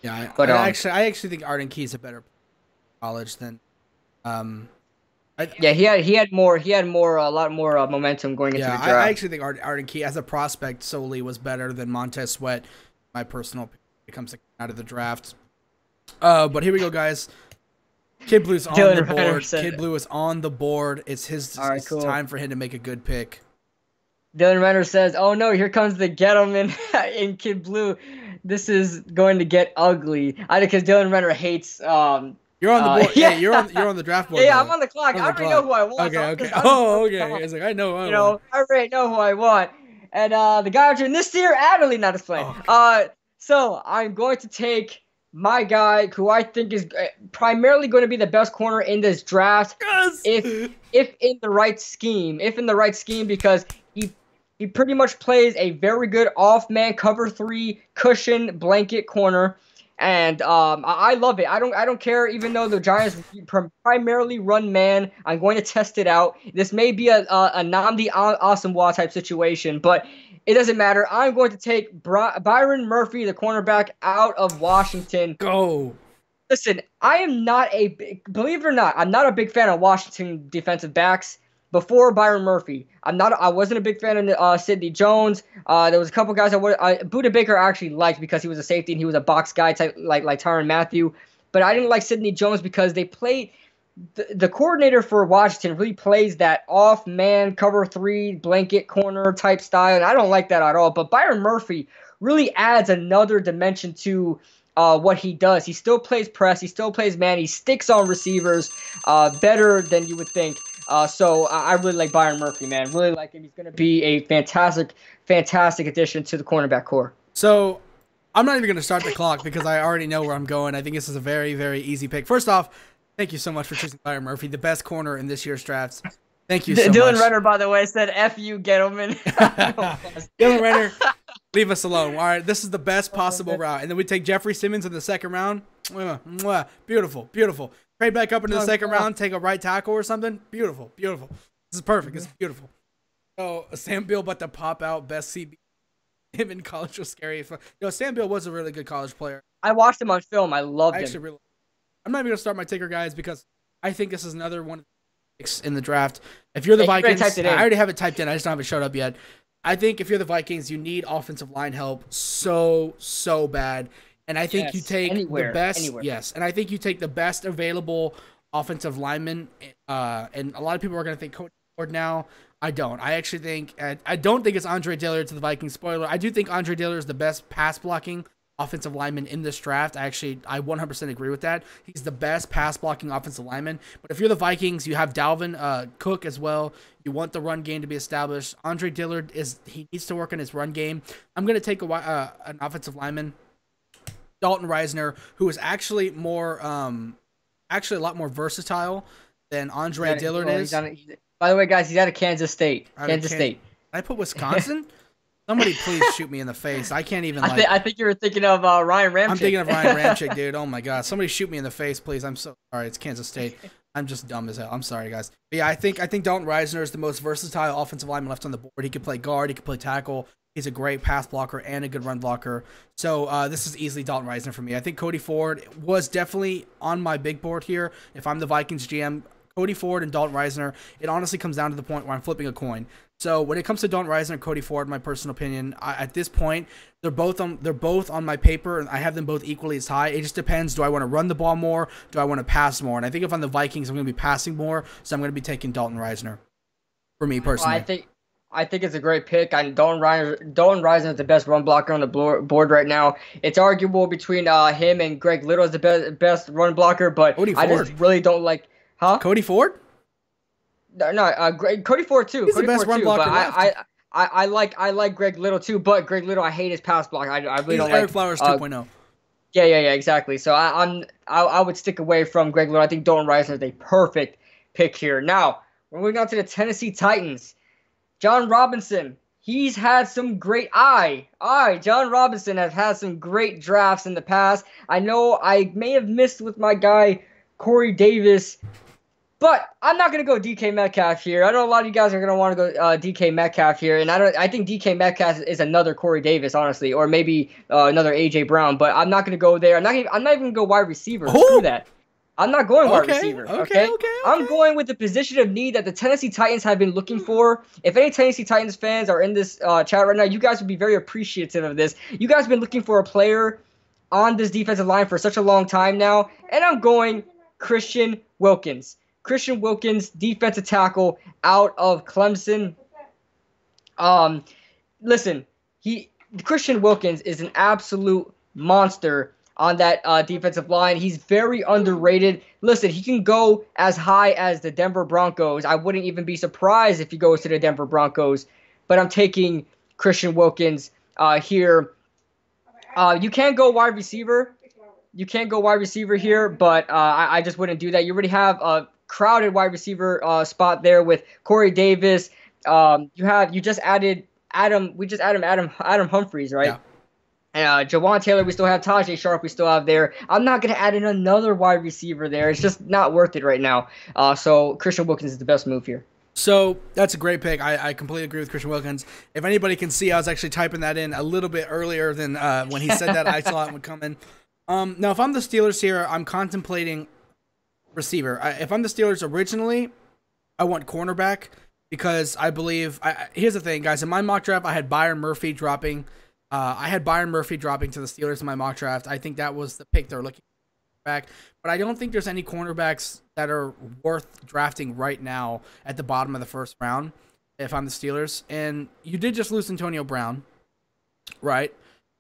Yeah, I actually think Arden Key is a better college than. He had a lot more momentum going into the draft. I actually think Arden Key as a prospect solely was better than Montez Sweat. My personal opinion when it comes to out of the draft. But here we go, guys. KidBlue's on the board. KidBlue is on the board. It's his time for him to make a good pick. Dylan Renner says, "Oh no, here comes the gentleman in KidBlue. This is going to get ugly." Because Dylan Renner hates. You're on the board. Yeah, you're on the draft board. Yeah, I'm on the clock. I already know who I want. Okay. Okay. It's like I know. I already know who I want. And the guy entering this year, Adderley, not his play. So I'm going to take my guy, who I think is primarily going to be the best corner in this draft. Yes! If in the right scheme, because he pretty much plays a very good off-man cover 3 cushion blanket corner, and I love it. I don't care, even though the Giants primarily run man. I'm going to test it out. This may be a Nnamdi Asomugha type situation, but it doesn't matter. I'm going to take Byron Murphy, the cornerback out of Washington. Go. Listen, believe it or not, I'm not a big fan of Washington defensive backs. Before Byron Murphy, I wasn't a big fan of Sidney Jones. There was a couple guys Buda Baker I actually liked because he was a safety and he was a box guy type like Tyrann Mathieu. But I didn't like Sidney Jones because they played the coordinator for Washington really plays that off man cover 3 blanket corner type style, and I don't like that at all. But Byron Murphy really adds another dimension to what he does. He still plays press, he still plays man, he sticks on receivers better than you would think. So I really like Byron Murphy, man. Really like him. He's going to be a fantastic addition to the cornerback core. So I'm not even going to start the clock because I already know where I'm going. I think this is a very, very easy pick. First off, thank you so much for choosing Byron Murphy, the best corner in this year's drafts. Thank you so much. Dylan Renner, by the way, said, "F you, gentlemen." Dylan Renner, leave us alone. All right, this is the best possible route. And then we take Jeffrey Simmons in the second round. Beautiful. Trade back up into the second round, take a right tackle or something. Beautiful. This is perfect. This is beautiful. So Sam Beal about to pop out best CB. Him in college was scary. Sam Beal was a really good college player. I watched him on film. I loved him. I'm not even going to start my taker, guys, because I think this is another one of the picks in the draft. If you're the Vikings, I already have it typed in. I just don't have it showed up yet. I think if you're the Vikings, you need offensive line help so bad. And I think you take the best. Yes, and I think you take the best available offensive lineman. And a lot of people are going to think Cody Ford now. I don't. I actually think I don't think it's Andre Dillard to the Vikings. Spoiler: I do think Andre Dillard is the best pass blocking offensive lineman in this draft. I 100% agree with that. He's the best pass blocking offensive lineman. But if you're the Vikings, you have Dalvin Cook as well. You want the run game to be established. Andre Dillard he needs to work on his run game. I'm going to take an offensive lineman, Dalton Reisner, who is actually a lot more versatile than Andre Dillard is. By the way, guys, he's out of Kansas State. Kansas State. Did I put Wisconsin? Somebody please shoot me in the face. I can't even. I think you were thinking of Ryan Ramczyk. I'm thinking of Ryan Ramczyk, dude. Oh my god, somebody shoot me in the face, please. I'm so sorry. It's Kansas State. I'm just dumb as hell. I'm sorry, guys. But yeah, I think Dalton Reisner is the most versatile offensive lineman left on the board. He can play guard. He can play tackle. He's a great pass blocker and a good run blocker. So this is easily Dalton Reisner for me. I think Cody Ford was definitely on my big board here. If I'm the Vikings GM, Cody Ford and Dalton Reisner, it honestly comes down to the point where I'm flipping a coin. So when it comes to Dalton Reisner and Cody Ford, my personal opinion, at this point, they're both on my paper, and I have them both equally as high. It just depends. Do I want to run the ball more? Do I want to pass more? And I think if I'm the Vikings, I'm going to be passing more, so I'm going to be taking Dalton Reisner. For me personally, I think it's a great pick. Dalton Reisner is the best run blocker on the board right now. It's arguable between him and Greg Little as the best run blocker, but I just really don't like. Huh? Cody Ford? No, Cody Ford too. He's the best run blocker left. I like Greg Little too, but Greg Little, I hate his pass block. I really don't Eric like Flowers 2.0. Yeah, exactly. So I would stick away from Greg Little. I think Dalton Risner is a perfect pick here. Now we're moving on to the Tennessee Titans. John Robinson. He's had some great John Robinson has had some great drafts in the past. I know I may have missed with my guy Corey Davis, but I'm not gonna go DK Metcalf here. I know a lot of you guys are gonna want to go DK Metcalf here, and I think DK Metcalf is another Corey Davis, honestly, or maybe another AJ Brown. But I'm not gonna go there. I'm not even gonna go wide receiver. Screw that. I'm not going wide receiver. Okay. I'm going with the position of need that the Tennessee Titans have been looking for. If any Tennessee Titans fans are in this chat right now, you guys would be very appreciative of this. You guys have been looking for a player on this defensive line for such a long time now, and I'm going Christian Wilkins. Christian Wilkins, defensive tackle out of Clemson. Listen, Christian Wilkins is an absolute monster on that defensive line. He's very underrated. Listen, he can go as high as the Denver Broncos. I wouldn't even be surprised if he goes to the Denver Broncos. But I'm taking Christian Wilkins here. You can go wide receiver. You can go wide receiver here, but I just wouldn't do that. You already have a crowded wide receiver spot there with Corey Davis. You just added Adam. We just added Adam Humphries, right? Yeah. Jawan Taylor, we still have Tajay Sharp, we still have there. I'm not going to add in another wide receiver there. It's just not worth it right now. So Christian Wilkins is the best move here. So that's a great pick. I completely agree with Christian Wilkins. If anybody can see, I was actually typing that in a little bit earlier than when he said that. I saw it would come in. Now, if I'm the Steelers here, I'm contemplating receiver. If I'm the Steelers originally, I want cornerback because I believe here's the thing, guys. In my mock draft, I had Byron Murphy dropping. I had Byron Murphy dropping to the Steelers in my mock draft. I think that was the pick they're looking back. But I don't think there's any cornerbacks that are worth drafting right now at the bottom of the first round if I'm the Steelers. And you did just lose Antonio Brown, right?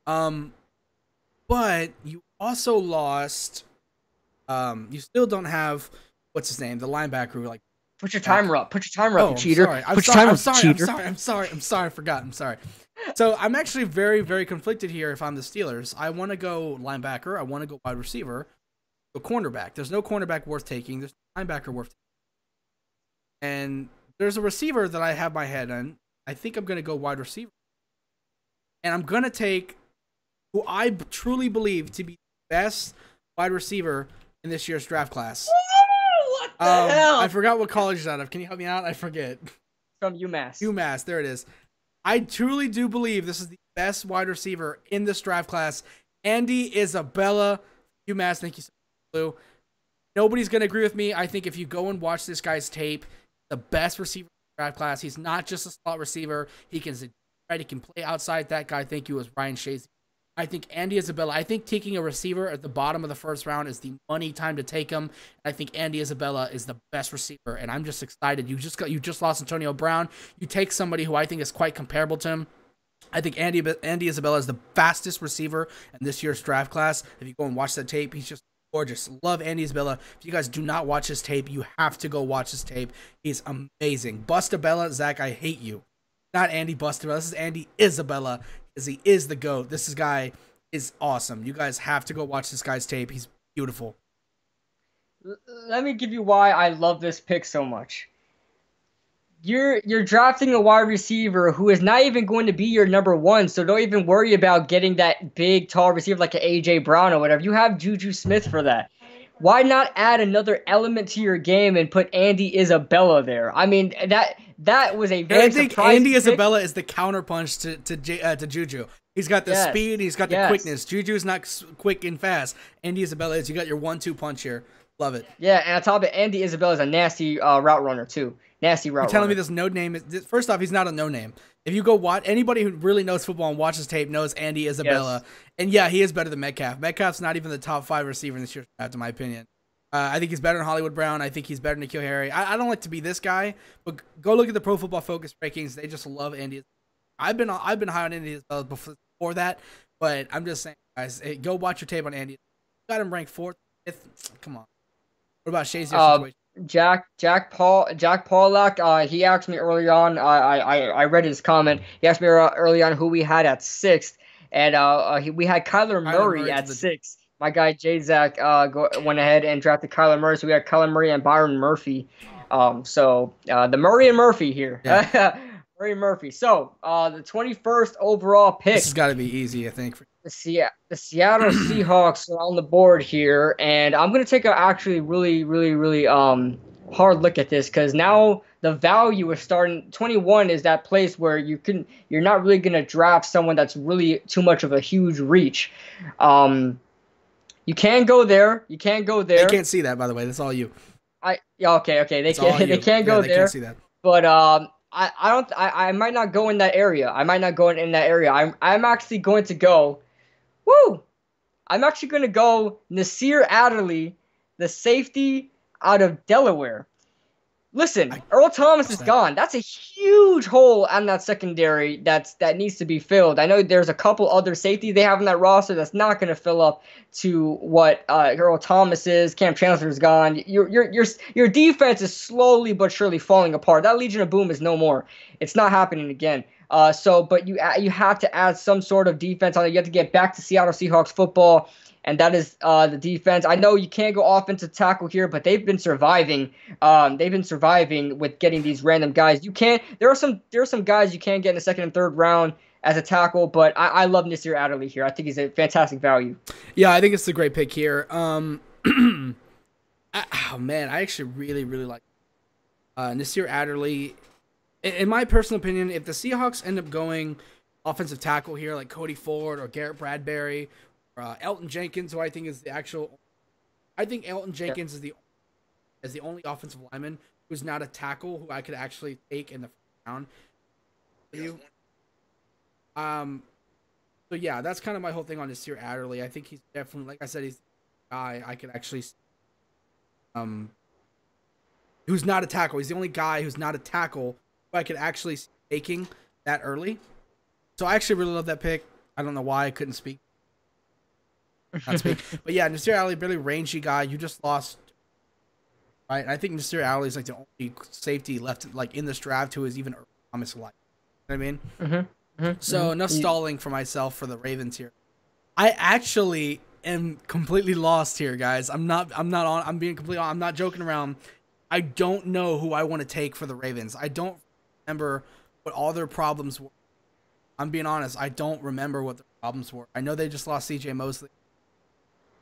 But you also lost. You still don't have what's his name, the linebacker who put your timer up. Put your timer up, you cheater. Sorry. I'm sorry. I forgot. I'm sorry. So I'm actually very, very conflicted here if I'm the Steelers. I want to go linebacker. I want to go wide receiver. Go cornerback. There's no cornerback worth taking. There's no linebacker worth taking. And there's a receiver that I have my head on. I think I'm going to go wide receiver. And I'm going to take who I truly believe to be the best wide receiver in this year's draft class. What the hell? I forgot what college is out of. Can you help me out? I forget. From UMass. UMass. There it is. I truly do believe this is the best wide receiver in this draft class. Andy Isabella, UMass. Thank you so much, Blue. Nobody's going to agree with me. I think if you go and watch this guy's tape, the best receiver in the draft class. He's not just a slot receiver. He can play outside. That guy, thank you, was Ryan Shazier. I think Andy Isabella, I think taking a receiver at the bottom of the first round is the money time to take him. I think Andy Isabella is the best receiver, and I'm just excited. You just lost Antonio Brown. You take somebody who I think is quite comparable to him. I think Andy Isabella is the fastest receiver in this year's draft class. If you go and watch that tape, he's just gorgeous. Love Andy Isabella. If you guys do not watch his tape, you have to go watch his tape. He's amazing. Bustabella, Zach, I hate you. Not Andy Bustabella. This is Andy Isabella. Because he is the GOAT. This guy is awesome. You guys have to go watch this guy's tape. He's beautiful. Let me give you why I love this pick so much. You're drafting a wide receiver who is not even going to be your number one, so don't even worry about getting that big, tall receiver like an AJ Brown or whatever. You have Juju Smith for that. Why not add another element to your game and put Andy Isabella there? I mean, that was a very surprising pick. I think Andy Isabella is the counterpunch to Juju. He's got the speed. He's got the quickness. Juju's not quick and fast. Andy Isabella is. You got your 1-2 punch here. Love it. Yeah, and on top of it, Andy Isabella is a nasty route runner too. Nasty route runner. You're telling me this no name is... First off, he's not a no name. If you go watch... Anybody who really knows football and watches tape knows Andy Isabella. Yes. And yeah, he is better than Metcalf. Metcalf's not even the top 5 receiver in this year's draft, in my opinion. I think he's better than Hollywood Brown. I think he's better than N'Keal Harry. I don't like to be this guy, but go look at the Pro Football Focus rankings. They just love Andy. I've been high on Andy before that, but I'm just saying, guys, go watch your tape on Andy. You got him ranked 4th, 5th. Come on. What about Shazier's situation? Jack Pollack. He asked me early on. I read his comment. He asked me early on who we had at sixth, and we had Kyler Murray at sixth. My guy Jzach went ahead and drafted Kyler Murray, so we had Kyler Murray and Byron Murphy. So the Murray and Murphy here. Yeah. Murray and Murphy. So the 21st overall pick. This has got to be easy, I think. The Seattle Seahawks are on the board here, and I'm gonna take a actually really hard look at this because now the value is starting. 21 is that place where you're not really gonna draft someone that's really too much of a huge reach. You can go there. You can't go there. They can't see that, by the way. That's all you. Okay. They can't go there. Can't see that. But I might not go in that area. I'm actually going to go. I'm actually going to go Nasir Adderley, the safety out of Delaware. Listen, Earl Thomas is gone. That's a huge hole on that secondary that needs to be filled. I know there's a couple other safeties they have on that roster that's not going to fill up to what Earl Thomas is. Cam Chancellor's gone. Your defense is slowly but surely falling apart. That Legion of Boom is no more. It's not happening again. But you have to add some sort of defense on it. You have to get back to Seattle Seahawks football. And that is the defense. I know you can't go offensive tackle here, but they've been surviving. With getting these random guys. There are some guys you can get in the second and third round as a tackle, but I love Nasir Adderley here. I think he's a fantastic value. Yeah, I think it's a great pick here. Oh man, I actually really like Nasir Adderley. In my personal opinion, if the Seahawks end up going offensive tackle here, like Cody Ford or Garrett Bradbury. Elton Jenkins, who I think is I think Elton Jenkins is the only offensive lineman who's not a tackle who I could actually take in the first round. So yeah, that's kind of my whole thing on Nasir Adderley. I think he's definitely, like I said, he's the guy I could actually who's not a tackle. He's the only guy who's not a tackle who I could actually see taking that early. So I actually really love that pick. I don't know why I couldn't speak. But yeah, Nasir Adderley, really rangy guy. You just lost, right? I think Nasir Adderley is like the only safety left, like in this draft, who is even Thomas alike. You know what I mean? So enough stalling for myself for the Ravens here. I actually am completely lost here, guys. I'm being completely honest. I'm not joking around. I don't know who I want to take for the Ravens. I don't remember what all their problems were. I'm being honest. I don't remember what the problems were. I know they just lost C.J. Mosley.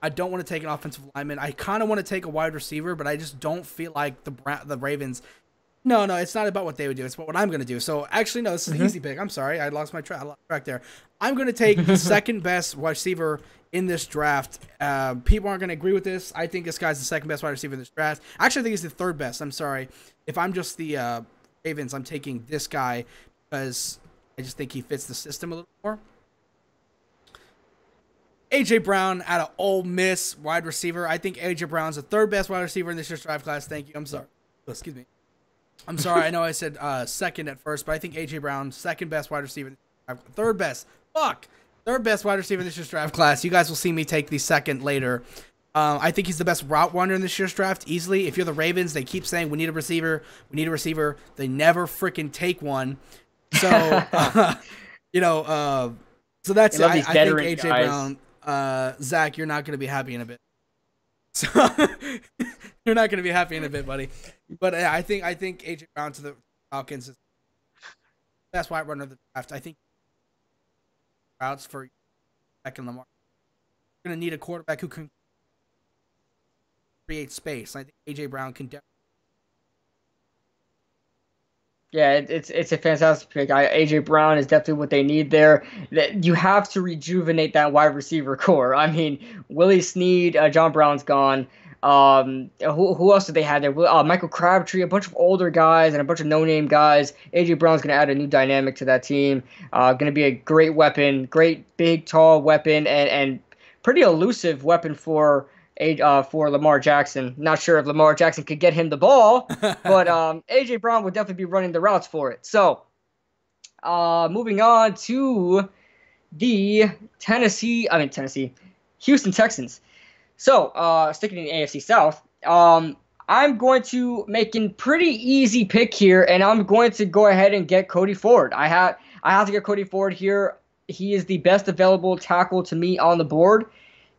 I don't want to take an offensive lineman. I kind of want to take a wide receiver, but I just don't feel like the Ravens. No, it's not about what they would do. It's about what I'm going to do. So actually, no, this is an easy pick. I'm sorry. I lost track there. I'm going to take the second best wide receiver in this draft. People aren't going to agree with this. I think this guy's the second best wide receiver in this draft. Actually, I think he's the third best. I'm sorry. If I'm just the Ravens, I'm taking this guy because I just think he fits the system a little more. A.J. Brown out of Ole Miss, wide receiver. I think A.J. Brown's the third best wide receiver in this year's draft class. Thank you. I'm sorry. Excuse me. I'm sorry. I know I said second at first, but I think A.J. Brown, second best wide receiver. Third best. Third best wide receiver in this year's draft class. You guys will see me take the second later. I think he's the best route runner in this year's draft, easily. If you're the Ravens, they keep saying, we need a receiver. We need a receiver. They never freaking take one. So, so that's it. I think A.J. Brown... Zach, you're not going to be happy in a bit. So you're not going to be happy in a bit, buddy. But I think AJ Brown to the Falcons is the best wide runner of the draft. I think routes for second Lamar. You're going to need a quarterback who can create space. I think AJ Brown can definitely. Yeah, it's a fantastic pick. A.J. Brown is definitely what they need there. You have to rejuvenate that wide receiver core. I mean, Willie Snead, John Brown's gone. Who else did they have there? Michael Crabtree, a bunch of older guys and a bunch of no-name guys. A.J. Brown's going to add a new dynamic to that team. Going to be a great weapon, great big, tall weapon, and pretty elusive weapon for Lamar Jackson. Not sure if Lamar Jackson could get him the ball, but A.J. Brown would definitely be running the routes for it. So, moving on to the Houston Texans. So, sticking in the AFC South, I'm going to make a pretty easy pick here, and I'm going to go ahead and get Cody Ford. I have to get Cody Ford here. He is the best available tackle to me on the board.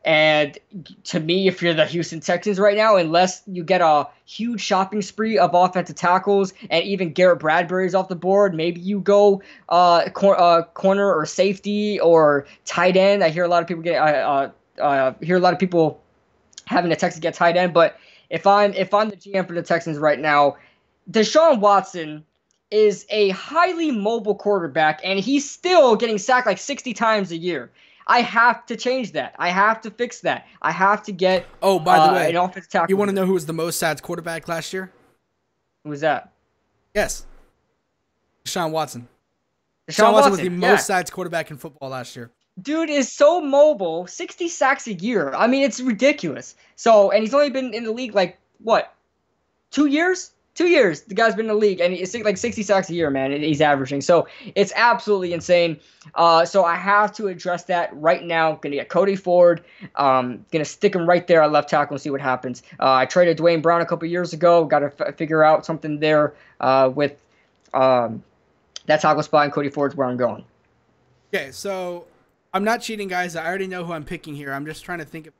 And to me, if you're the Houston Texans right now, unless you get a huge shopping spree of offensive tackles and even Garrett Bradbury's off the board, maybe you go corner or safety or tight end. I hear a lot of people having the Texans get tight end, but if I'm the GM for the Texans right now, Deshaun Watson is a highly mobile quarterback, and he's still getting sacked like 60 times a year. I have to change that. I have to fix that. I have to get. Oh, by the way, an offensive tackle. You want to know who was the most sacked quarterback last year? Who was that? Yes, Deshaun Watson. Deshaun Watson was the most sacked quarterback in football last year. Dude is so mobile, 60 sacks a year. I mean, it's ridiculous. So, and he's only been in the league like what, 2 years? 2 years. The guy's been in the league, and it's like 60 sacks a year, man. He's averaging. So it's absolutely insane. So I have to address that right now. Gonna get Cody Ford. Gonna stick him right there at left tackle and see what happens. I traded Dwayne Brown a couple years ago. Got to figure out something there with that tackle spot, and Cody Ford's where I'm going. Okay, so I'm not cheating, guys. I already know who I'm picking here. I'm just trying to think of.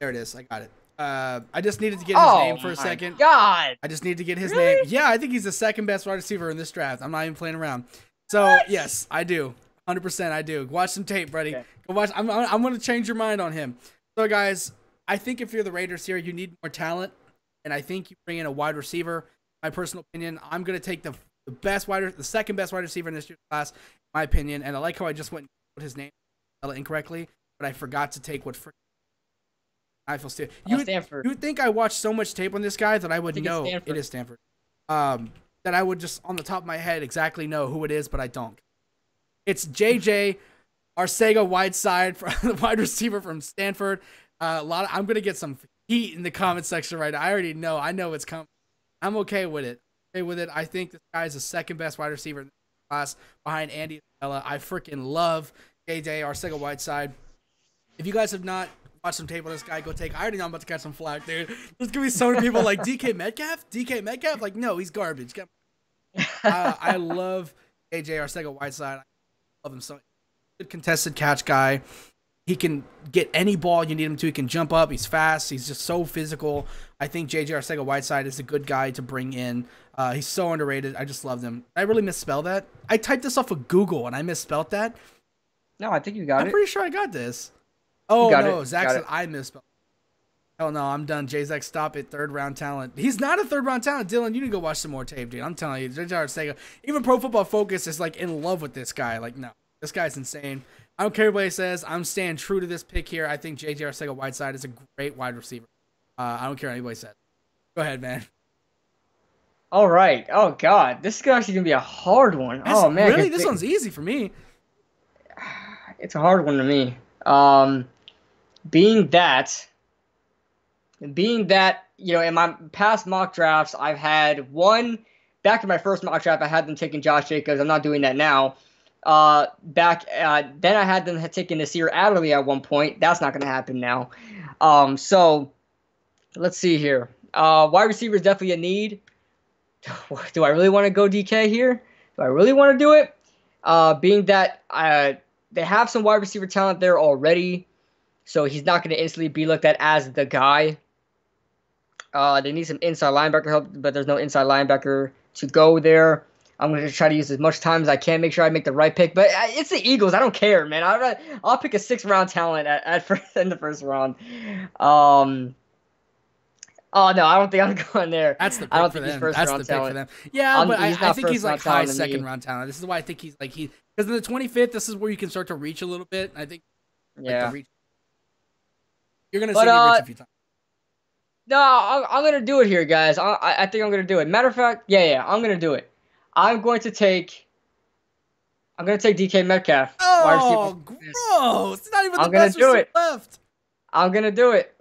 There it is. I got it. I just needed to get his name for a second. God. I just need to get his name. Yeah, I think he's the second best wide receiver in this draft. I'm not even playing around. So, yes, I do. 100% I do. Watch some tape, buddy. Okay. Go watch. I'm going to change your mind on him. So, guys, I think if you're the Raiders here, you need more talent. And I think you bring in a wide receiver. My personal opinion, I'm going to take the second best wide receiver in this year's class, in my opinion. And I like how I just went and put his name incorrectly, but I forgot to take what I feel stupid. You would think I watched so much tape on this guy that I would know it is Stanford. That I would just on the top of my head exactly know who it is, but I don't. It's JJ Arcega-Whiteside, the wide receiver from Stanford. I'm gonna get some heat in the comment section right now. I already know. I know it's coming. I'm okay with it. I think this guy is the second best wide receiver in the class behind Andy Isabella. I freaking love JJ Arcega-Whiteside. If you guys have not watch some tape on this guy, go take. I already know I'm about to catch some flack, dude. There's gonna be so many people like DK Metcalf. Like, no, he's garbage. I love AJ Arcega-Whiteside. I love him so. Good contested catch guy. He can get any ball you need him to. He can jump up. He's fast. He's just so physical. I think JJ Arcega-Whiteside is a good guy to bring in. He's so underrated. I just love him. I really misspelled that. I typed this off of Google and I misspelled that. No, I think you got it. I'm pretty sure I got this. Oh, no, Zach said I misspelled. Hell no, I'm done. Jzach, stop it. Third round talent. He's not a third round talent. Dylan, you need to go watch some more tape, dude. I'm telling you, JJ Arcega. Even Pro Football Focus is like in love with this guy. Like, no, this guy's insane. I don't care what he says. I'm staying true to this pick here. I think JJ Arcega-Whiteside is a great wide receiver. I don't care what anybody says. Go ahead, man. All right. Oh, God. This is actually going to be a hard one. Oh, man. Really? This one's easy for me. It's a hard one to me. Being that, you know, in my past mock drafts, I've had one, back in my first mock draft, I had them taking Josh Jacobs. I'm not doing that now. Then I had them taking Nasir Adderley at one point. That's not going to happen now. So let's see here. Wide receiver is definitely a need. Do I really want to go DK here? Do I really want to do it? Being that they have some wide receiver talent there already. So he's not going to instantly be looked at as the guy. They need some inside linebacker help, but there's no inside linebacker to go there. I'm going to try to use as much time as I can, make sure I make the right pick. But it's the Eagles. I don't care, man. I'll pick a 6th-round talent in the first round. Oh, no, I don't think I'm going there. That's the pick for them. That's the pick for them. Yeah, but I think he's like high 2nd-round talent. This is why I think he's like because in the 25th, this is where you can start to reach a little bit. I think yeah. You're going to see me reach a few times. No, I'm going to do it here, guys. I think I'm going to do it. Matter of fact, yeah, I'm going to do it. I'm going to take DK Metcalf. Oh, gross. It's not even the best receiver left. I'm going to do it.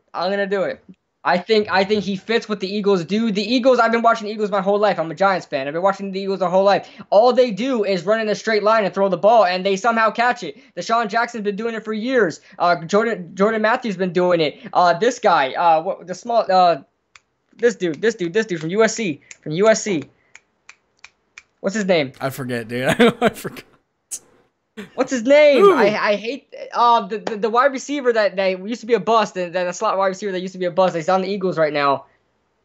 I think he fits what the Eagles do. The Eagles, I've been watching the Eagles my whole life. I'm a Giants fan. I've been watching the Eagles my whole life. All they do is run in a straight line and throw the ball, and they somehow catch it. Deshaun Jackson's been doing it for years. Jordan Matthews been doing it. This guy, This dude from USC. From USC. What's his name? I forget, dude. I forgot. What's his name? I hate the wide receiver that used to be a bust, and the slot wide receiver that used to be a bust. He's on the Eagles right now.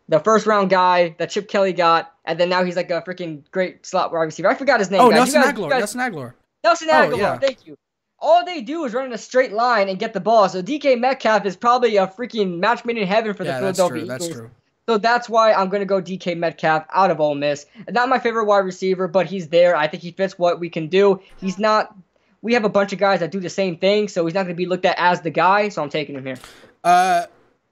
The first round guy that Chip Kelly got, and then now he's like a freaking great slot wide receiver. I forgot his name. Oh, guys. Nelson Aguilar. Nelson Aguilar. Nelson Aguilar. Oh, yeah. Thank you. All they do is run in a straight line and get the ball. So DK Metcalf is probably a freaking match made in heaven for the Philadelphia Eagles. That's true. So that's why I'm going to go DK Metcalf out of Ole Miss. Not my favorite wide receiver, but he's there. I think he fits what we can do. He's not. We have a bunch of guys that do the same thing, so he's not going to be looked at as the guy. So I'm taking him here.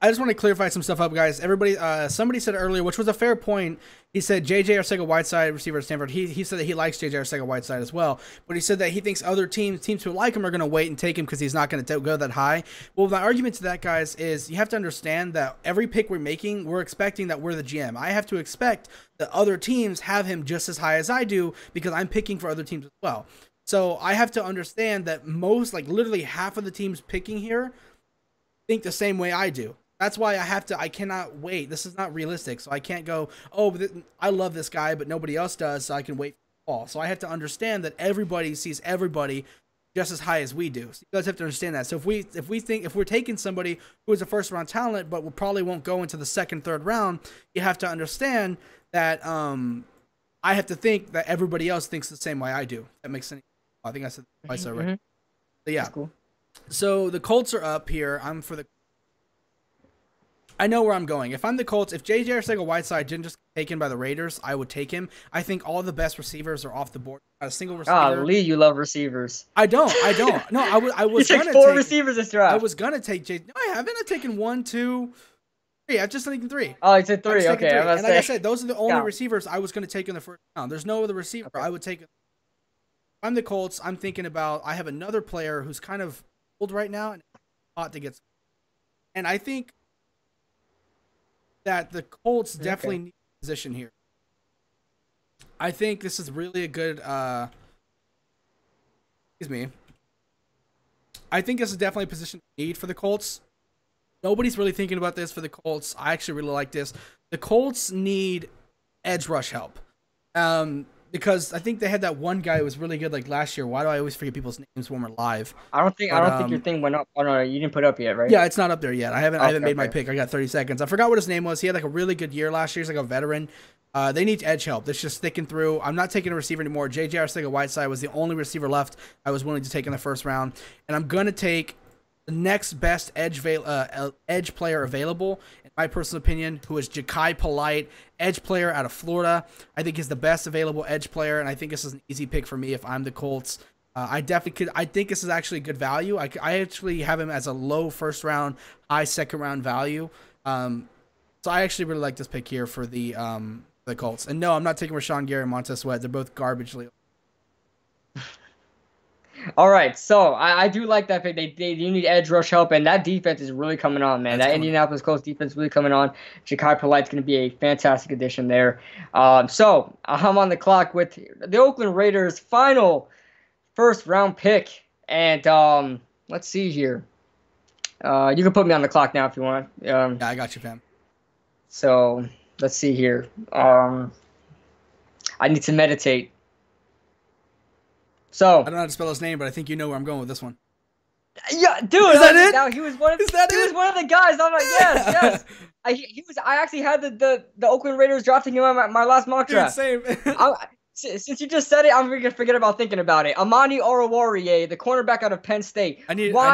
I just want to clarify some stuff up, guys. Everybody, somebody said earlier, which was a fair point. He said J.J. Arcega-Whiteside, receiver at Stanford. He said that he likes J.J. Arcega-Whiteside as well, but he said that he thinks other teams who like him are going to wait and take him because he's not going to go that high. Well, my argument to that, guys, is you have to understand that every pick we're making, we're expecting that we're the GM. I have to expect that other teams have him just as high as I do because I'm picking for other teams as well. So I have to understand that most, like literally half of the teams picking here think the same way I do. That's why I cannot wait. This is not realistic. So I can't go, oh, I love this guy, but nobody else does, so I can wait for the fall. So I have to understand that everybody sees everybody just as high as we do. So you guys have to understand that. So if we're taking somebody who is a first round talent, but probably won't go into the second, third round, you have to understand that I have to think that everybody else thinks the same way I do. That makes sense. I think I said that twice already. So yeah. That's cool. So the Colts are up here. I'm for the. I know where I'm going. If I'm the Colts, if J.J. Arcega-Whiteside didn't just get taken by the Raiders, I would take him. I think all the best receivers are off the board. Not a single receiver. Ah, Lee, you love receivers. I don't. No, I was going to take 4 receivers this draft. I was going to take J.J. No, I haven't. I've taken 1, 2, 3. I've just taken 3. Oh, you said 3. Okay. And like I said, those are the only receivers I was going to take in the first round. There's no other receiver I would take. If I'm the Colts, I'm thinking about, I have another player who's kind of old right now and hot to get. And I think that the Colts definitely need a position here. I think this is really a good excuse me. I think this is definitely a position need for the Colts. Nobody's really thinking about this for the Colts. I actually really like this. The Colts need edge rush help. Because I think they had that one guy who was really good like last year. Why do I always forget people's names when we're live? I don't think your thing went up. Oh no, you didn't put it up yet, right? Yeah, it's not up there yet. I haven't made my pick. I got 30 seconds. I forgot what his name was. He had like a really good year last year. He's like a veteran. They need edge help. That's just sticking through. I'm not taking a receiver anymore. J.J. Arcega-Whiteside was the only receiver left I was willing to take in the first round, and I'm gonna take the next best edge player available, in my personal opinion, who is Ja'Kai Polite, edge player out of Florida. I think he's the best available edge player, and I think this is an easy pick for me if I'm the Colts. I definitely could. I think this is actually good value. I actually have him as a low first round, high second round value. So I actually really like this pick here for the Colts. And no, I'm not taking Rashawn Gary and Montez Sweat. They're both garbage. All right, so I do like that pick. They do need edge rush help, and that defense is really coming on, man. That Indianapolis Colts defense is really coming on. Ja'Kai Polite's going to be a fantastic addition there. So I'm on the clock with the Oakland Raiders' final first-round pick. And let's see here. You can put me on the clock now if you want. Yeah, I got you, fam. So let's see here. I need to meditate. So I don't know how to spell his name, but I think you know where I'm going with this one. Yeah, dude. Is that it? Now, he was one of the guys. I'm like, yes. I actually had the Oakland Raiders drafting him on my last mock draft. Dude, same. Since you just said it, I'm gonna forget about thinking about it. Amani Oruwariye, the cornerback out of Penn State. I need help.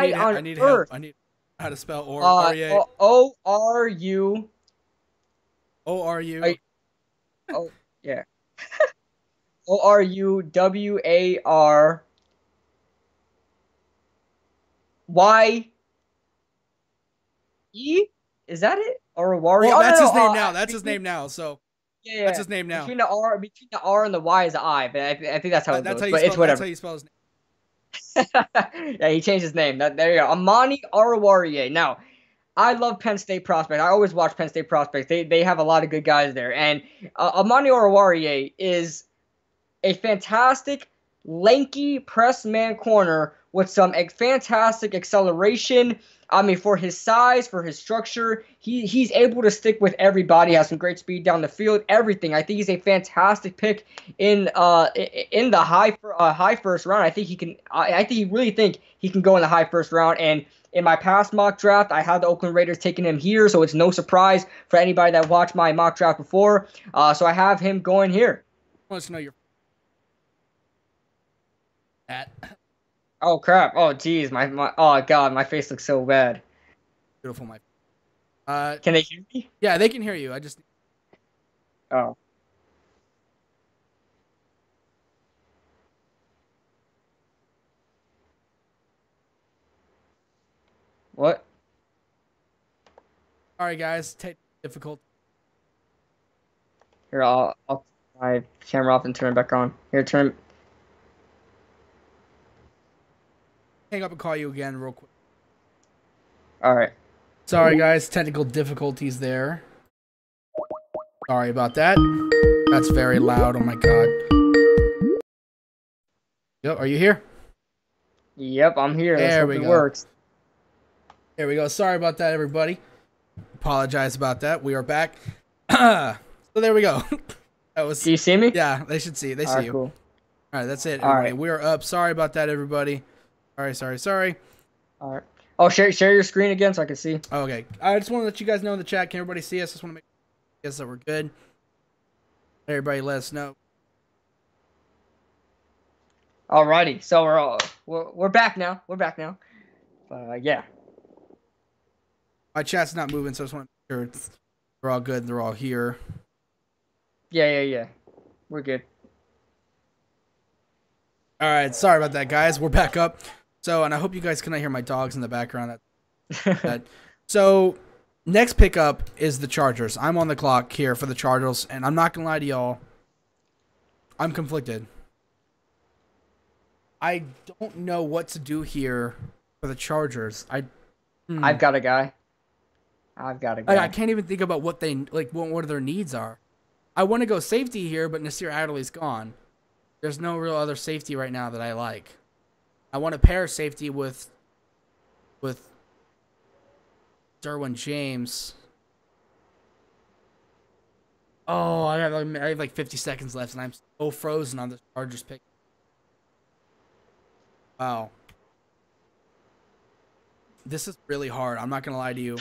I need how to spell Oruwariye. O-R-U. O-R-U. Oh, yeah. O-R-U-W-A-R-Y-E? Is that it? Or Warrior? Well, that's his name now. That's his name now. So yeah, that's his name now. Between the R and the Y is an I, but I think that's how it goes. But it's whatever. That's how you spell his name. Yeah, he changed his name. There you go. Amani Oruwariye. Now, I love Penn State prospects. I always watch Penn State prospects. They have a lot of good guys there. And Amani Oruwariye is a fantastic, lanky press man corner with some fantastic acceleration, I mean, for his size, for his structure, he's able to stick with everybody. Has some great speed down the field, everything. I think he's a fantastic pick in the high first round. I think he can. I think he really think he can go in the high first round. And in my past mock draft, I had the Oakland Raiders taking him here, so it's no surprise for anybody that watched my mock draft before. So I have him going here. Let's know your at. Oh crap! Oh geez, my oh god, my face looks so bad. Beautiful, my. Can they hear me? Yeah, they can hear you. I just. Oh. What? All right, guys. Difficult. Here, I'll turn my camera off and turn it back on. Here, turn. Hang up and call you again real quick. All right. Sorry, guys. Technical difficulties there. Sorry about that. That's very loud. Oh my god. Yep. Are you here? Yep, I'm here. There we go. It works. There we go. Sorry about that, everybody. Apologize about that. We are back. So there we go. That was. Do you see me? Yeah, they should see. They see you. Cool. All right, that's it. All right. We are up. Sorry about that, everybody. Sorry. All right. Oh, share your screen again so I can see. Okay. I just want to let you guys know in the chat. Can everybody see us? Just want to make sure that we're good. Everybody, let us know. Alrighty. So we're back now. We're back now. Yeah. My chat's not moving, so I just want to make sure they're all good. They're all here. Yeah. We're good. All right. Sorry about that, guys. We're back up. So, and I hope you guys cannot hear my dogs in the background. So, next pickup is the Chargers. I'm on the clock here for the Chargers, and I'm not going to lie to y'all. I'm conflicted. I don't know what to do here for the Chargers. I've got a guy. I can't even think about what what their needs are. I want to go safety here, but Nasir Adderley's gone. There's no real other safety right now that I like. I want to pair safety with Derwin James. Oh, I have like 50 seconds left, and I'm so frozen on the Chargers pick. Wow. This is really hard. I'm not going to lie to you.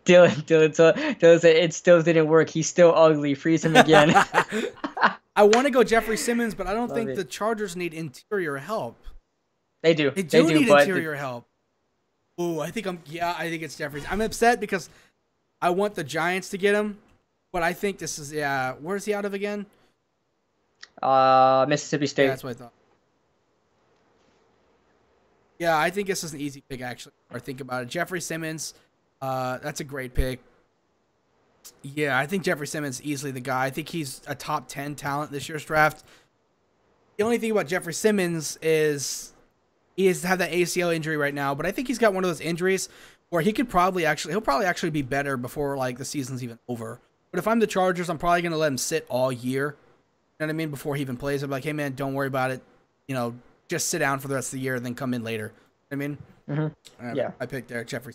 Dylan said it still didn't work. He's still ugly. Freeze him again. I want to go Jeffrey Simmons, but I don't think the Chargers need interior help. They do. They do need interior help. Ooh, I think it's Jeffrey. I'm upset because I want the Giants to get him, but I think this is where's he out of again? Mississippi State. Yeah, that's what I thought. Yeah, I think this is an easy pick actually. Or think about it. Jeffrey Simmons, that's a great pick. Yeah, I think Jeffrey Simmons is easily the guy. I think he's a top 10 talent this year's draft. The only thing about Jeffrey Simmons is he has had that ACL injury right now, but I think he's got one of those injuries where he'll probably actually be better before like the season's even over. But if I'm the Chargers, I'm probably gonna let him sit all year. You know what I mean? Before he even plays, I'm like, hey man, don't worry about it. You know, just sit down for the rest of the year and then come in later. You know what I mean? Yeah. I picked Jeffrey.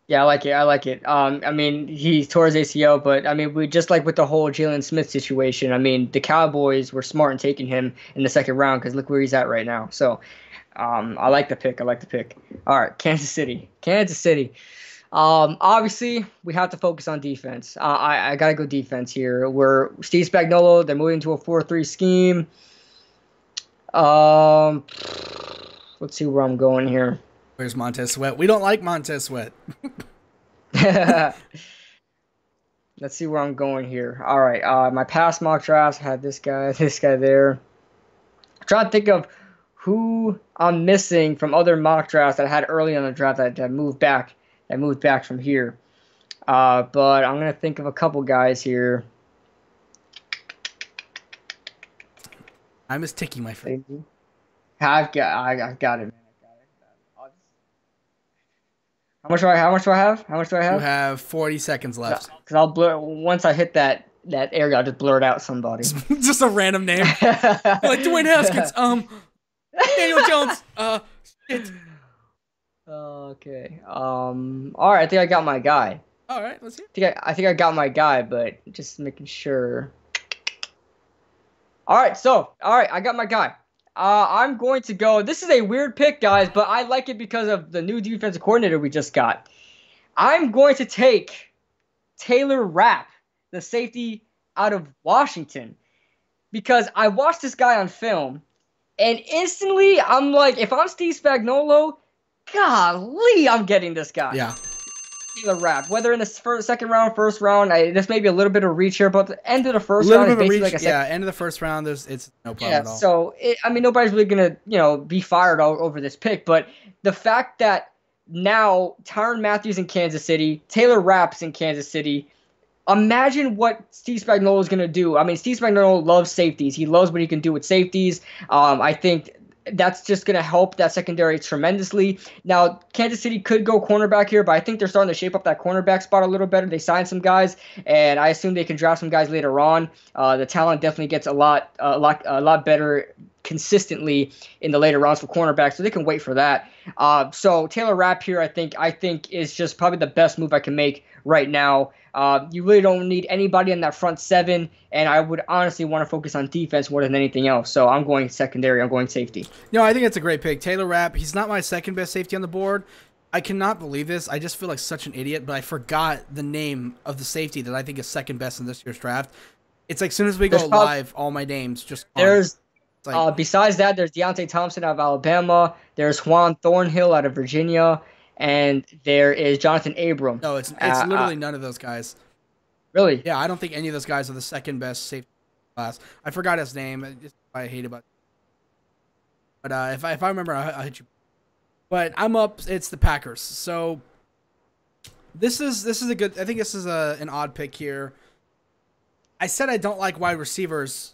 Yeah, I like it. I mean, he tore his ACL, but I mean, we just like with the whole Jalen Smith situation. I mean, the Cowboys were smart in taking him in the second round because look where he's at right now. So, I like the pick. All right, Kansas City. Obviously, we have to focus on defense. I gotta go defense here. We're Steve Spagnuolo. They're moving to a 4-3 scheme. Let's see where I'm going here. Where's Montez Sweat? We don't like Montez Sweat. Let's see where I'm going here. All right. My past mock drafts had this guy there. I'm trying to think of who I'm missing from other mock drafts that I had early on the draft that moved back from here. But I'm gonna think of a couple guys here. I'm just ticking my friend. I've got it, man. How much do I have? You have 40 seconds left. Because I'll blur once I hit that area. I'll just blur it out somebody. Just a random name, like Dwayne Haskins. Daniel Jones. Shit. Okay. All right. I think I got my guy. All right. Let's see. I think I got my guy, but just making sure. All right. I got my guy. I'm going to go. This is a weird pick, guys, but I like it because of the new defensive coordinator we just got. I'm going to take Taylor Rapp, the safety out of Washington, because I watched this guy on film, and instantly I'm like, if I'm Steve Spagnuolo, golly, I'm getting this guy. Yeah. Taylor Rapp, whether in the second round, first round, this may be a little bit of reach here, but the end of the first round is basically like a second. Yeah, end of the first round, it's no problem at all. So nobody's really gonna be fired over this pick, but the fact that now Tyrann Mathieu in Kansas City, Taylor Rapp's in Kansas City. Imagine what Steve Spagnuolo is going to do. I mean, Steve Spagnuolo loves safeties. He loves what he can do with safeties. I think that's just going to help that secondary tremendously. Now, Kansas City could go cornerback here, but I think they're starting to shape up that cornerback spot a little better. They signed some guys, and I assume they can draft some guys later on. The talent definitely gets a lot better consistently in the later rounds for cornerbacks, so they can wait for that. So Taylor Rapp here, I think is just probably the best move I can make right now. You really don't need anybody in that front seven, and I would honestly want to focus on defense more than anything else. So I'm going secondary. I'm going safety. No, I think it's a great pick. Taylor Rapp, he's not my second best safety on the board. I cannot believe this. I just feel like such an idiot, but I forgot the name of the safety that I think is second best in this year's draft. It's like as soon as we go live, all my names just there's like, besides that, there's Deontay Thompson out of Alabama. There's Juan Thornhill out of Virginia. And there is Jonathan Abram. No, it's literally none of those guys. Really? Yeah, I don't think any of those guys are the second best safety class. I forgot his name. I hate about it. But if I remember, I'll hit you. But I'm up. It's the Packers. So this is a good. I think this is an odd pick here. I said I don't like wide receivers,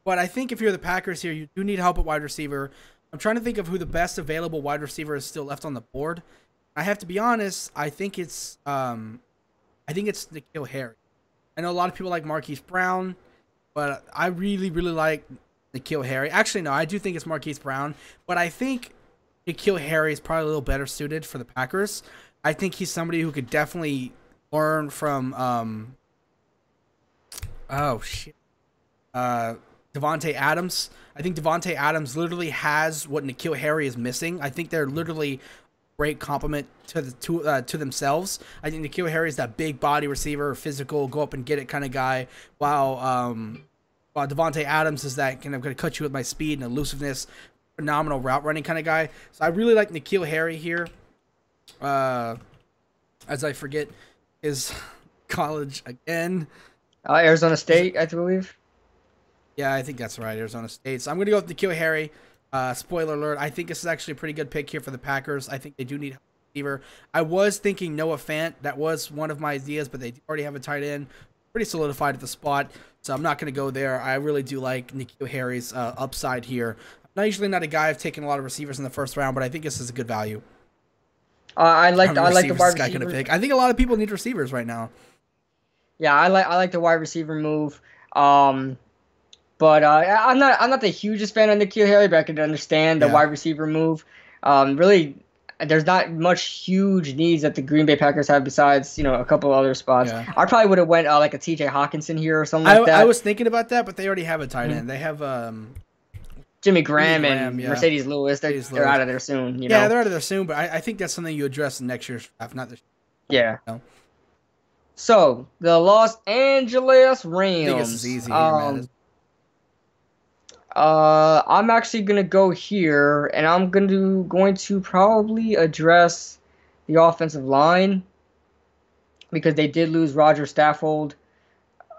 but I think if you're the Packers here, you do need help at wide receiver. I'm trying to think of who the best available wide receiver is still left on the board. I have to be honest. I think it's N'Keal Harry. I know a lot of people like Marquise Brown, but I really like N'Keal Harry. Actually, no, I do think it's Marquise Brown, but I think N'Keal Harry is probably a little better suited for the Packers. I think he's somebody who could definitely learn from Davante Adams. I think Davante Adams literally has what N'Keal Harry is missing. I think they're literally great compliment to themselves. I think N'Keal Harry is that big body receiver, physical, go up and get it kind of guy, while Davante Adams is that kind of going to cut you with my speed and elusiveness, phenomenal route running kind of guy. So I really like N'Keal Harry here. As I forget his college again. Arizona State, I believe. Yeah, I think that's right, Arizona State. So I'm going to go with N'Keal Harry. Spoiler alert, I think this is actually a pretty good pick here for the Packers. I think they do need a receiver. I was thinking Noah Fant. That was one of my ideas, but they already have a tight end. Pretty solidified at the spot, so I'm not going to go there. I really do like N'Keal Harry's upside here. I'm usually not a guy I've taken a lot of receivers in the first round, but I think this is a good value. I like the wide receiver pick. I think a lot of people need receivers right now. Yeah, I like the wide receiver move. But I'm not the hugest fan of N'Keal Harry, but I can understand the wide receiver move. Really, there's not much huge needs that the Green Bay Packers have besides a couple other spots. Yeah. I probably would have went like a T.J. Hawkinson here or something like that. I was thinking about that, but they already have a tight end. They have Jimmy Graham and Mercedes Lewis. They're out of there soon. Yeah, they're out of there soon, but I think that's something you address in next year's draft, not this year. Yeah. So the Los Angeles Rams. I think this is easy here, man. I'm actually gonna go here, and I'm going to probably address the offensive line because they did lose Roger Stafford.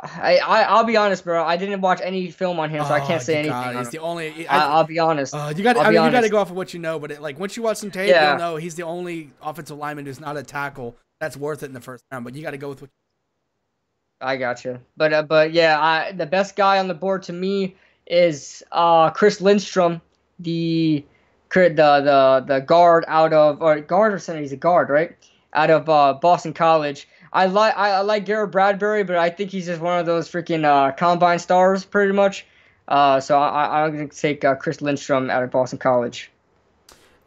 I'll be honest, bro. I didn't watch any film on him, so I can't say anything. He's the only. I'll be honest. You got to go off of what you know, but once you watch some tape, you'll know he's the only offensive lineman who's not a tackle that's worth it in the first round. But you got to go with what. I got you, but yeah, the best guy on the board to me is Chris Lindstrom, the guard out of guard or center. He's a guard, right? Out of Boston College. I like Garrett Bradbury, but I think he's just one of those freaking combine stars, pretty much. So I'm gonna take Chris Lindstrom out of Boston College.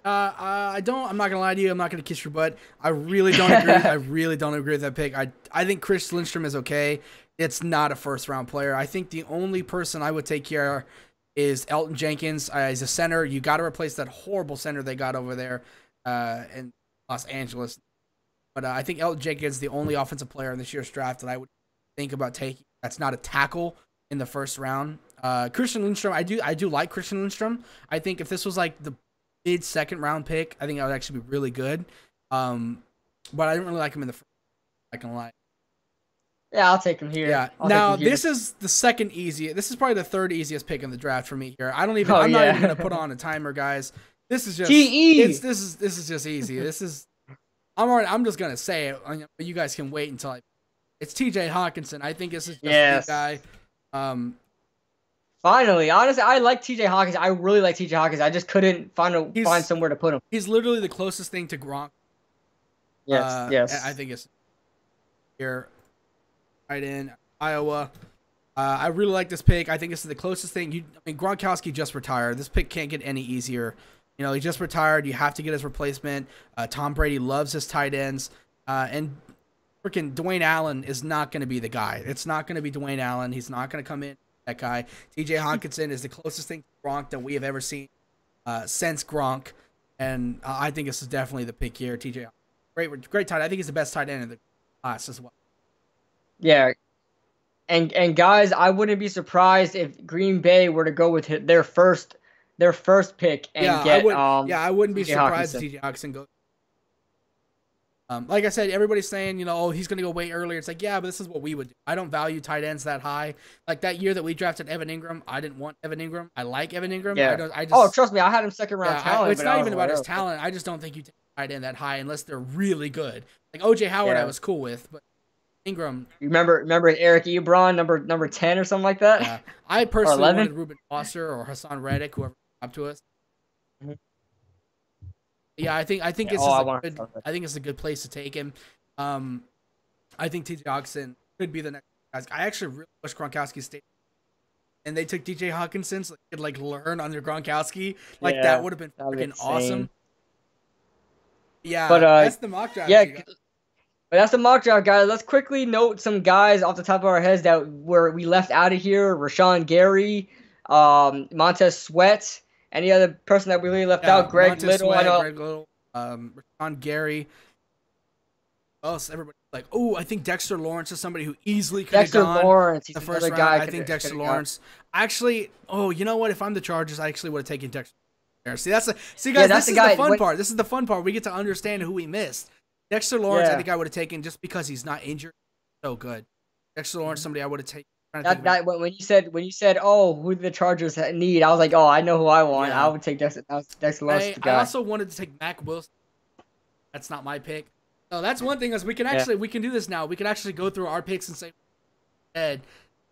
I don't. I'm not gonna lie to you. I'm not gonna kiss your butt. I really don't agree. I really don't agree with that pick. I think Chris Lindstrom is okay. It's not a first round player. I think the only person I would take here is Elton Jenkins. He's a center. You got to replace that horrible center they got over there in Los Angeles. But I think Elton Jenkins is the only offensive player in this year's draft that I would think about taking. That's not a tackle in the first round. Christian Lindstrom, I do like Christian Lindstrom. I think if this was like the mid-second round pick, I think that would actually be really good. But I didn't really like him in the first. I can lie. Yeah, I'll take him here. Yeah. Now this is the second easiest. This is probably the third easiest pick in the draft for me here. I'm not even gonna put on a timer, guys. This is just this is just easy. This is I'm just gonna say it. But you guys can wait until it's T.J. Hawkinson. I think this is just a good guy. Finally, honestly, I like T.J. Hawkins. I really like T.J. Hawkins. I just couldn't find somewhere to put him. He's literally the closest thing to Gronk. Yes, yes. I think it's here. Right in Iowa. I really like this pick. I think this is the closest thing. I mean, Gronkowski just retired. This pick can't get any easier. You know, he just retired. You have to get his replacement. Tom Brady loves his tight ends. And freaking Dwayne Allen is not going to be the guy. It's not going to be Dwayne Allen. He's not going to come in that guy. T.J. Hawkinson is the closest thing to Gronk that we have ever seen since Gronk. And I think this is definitely the pick here. T.J. Great tight end. I think he's the best tight end in the class as well. Yeah, and guys, I wouldn't be surprised if Green Bay were to go with their first pick and get I wouldn't be surprised if T.J. Hawkinson goes. Like I said, everybody's saying, you know, oh, he's going to go way earlier. It's like, yeah, but this is what we would do. I don't value tight ends that high. Like that year that we drafted Evan Ingram, I didn't want Evan Ingram. I like Evan Ingram. Yeah. Trust me, I had him second round talent. It's not even about his talent. I just don't think you take tight end that high unless they're really good. Like O.J. Howard, I was cool with, but Ingram. You remember Eric Ebron, number 10 or something like that? Yeah. I personally wanted Reuben Foster or Hassan Reddick, whoever came up to us. Mm-hmm. Yeah, I think it's a good place to take him. I think T.J. Hawkinson could be the next guy. I actually really wish Gronkowski stayed. And they took T.J. Hawkinson so they could learn under Gronkowski. That would have been freaking awesome. Yeah, but that's the mock draft. Yeah. But that's the mock draft, guys. Let's quickly note some guys off the top of our heads that we left out of here. Rashawn Gary, Montez Sweat, any other person that we really left out? Greg Montez Little. Sweat, Greg Little, Rashawn Gary. Everybody's like, oh, I think Dexter Lawrence is somebody who easily could have gone. Dexter Lawrence, he's the first round. Guy I think Dexter Lawrence. Actually, you know what? If I'm the Chargers, I actually would have taken Dexter Lawrence. See, guys, this is the fun part. This is the fun part. We get to understand who we missed. Dexter Lawrence, I think I would have taken just because he's not injured. So good. Dexter Lawrence, somebody I would have taken. When you said, oh, who do the Chargers need? I was like, oh, I know who I want. Yeah. I would take Dexter Lawrence. I also wanted to take Mac Wilson. That's not my pick. So that's one thing is we can do this now. We can actually go through our picks and say, Ed.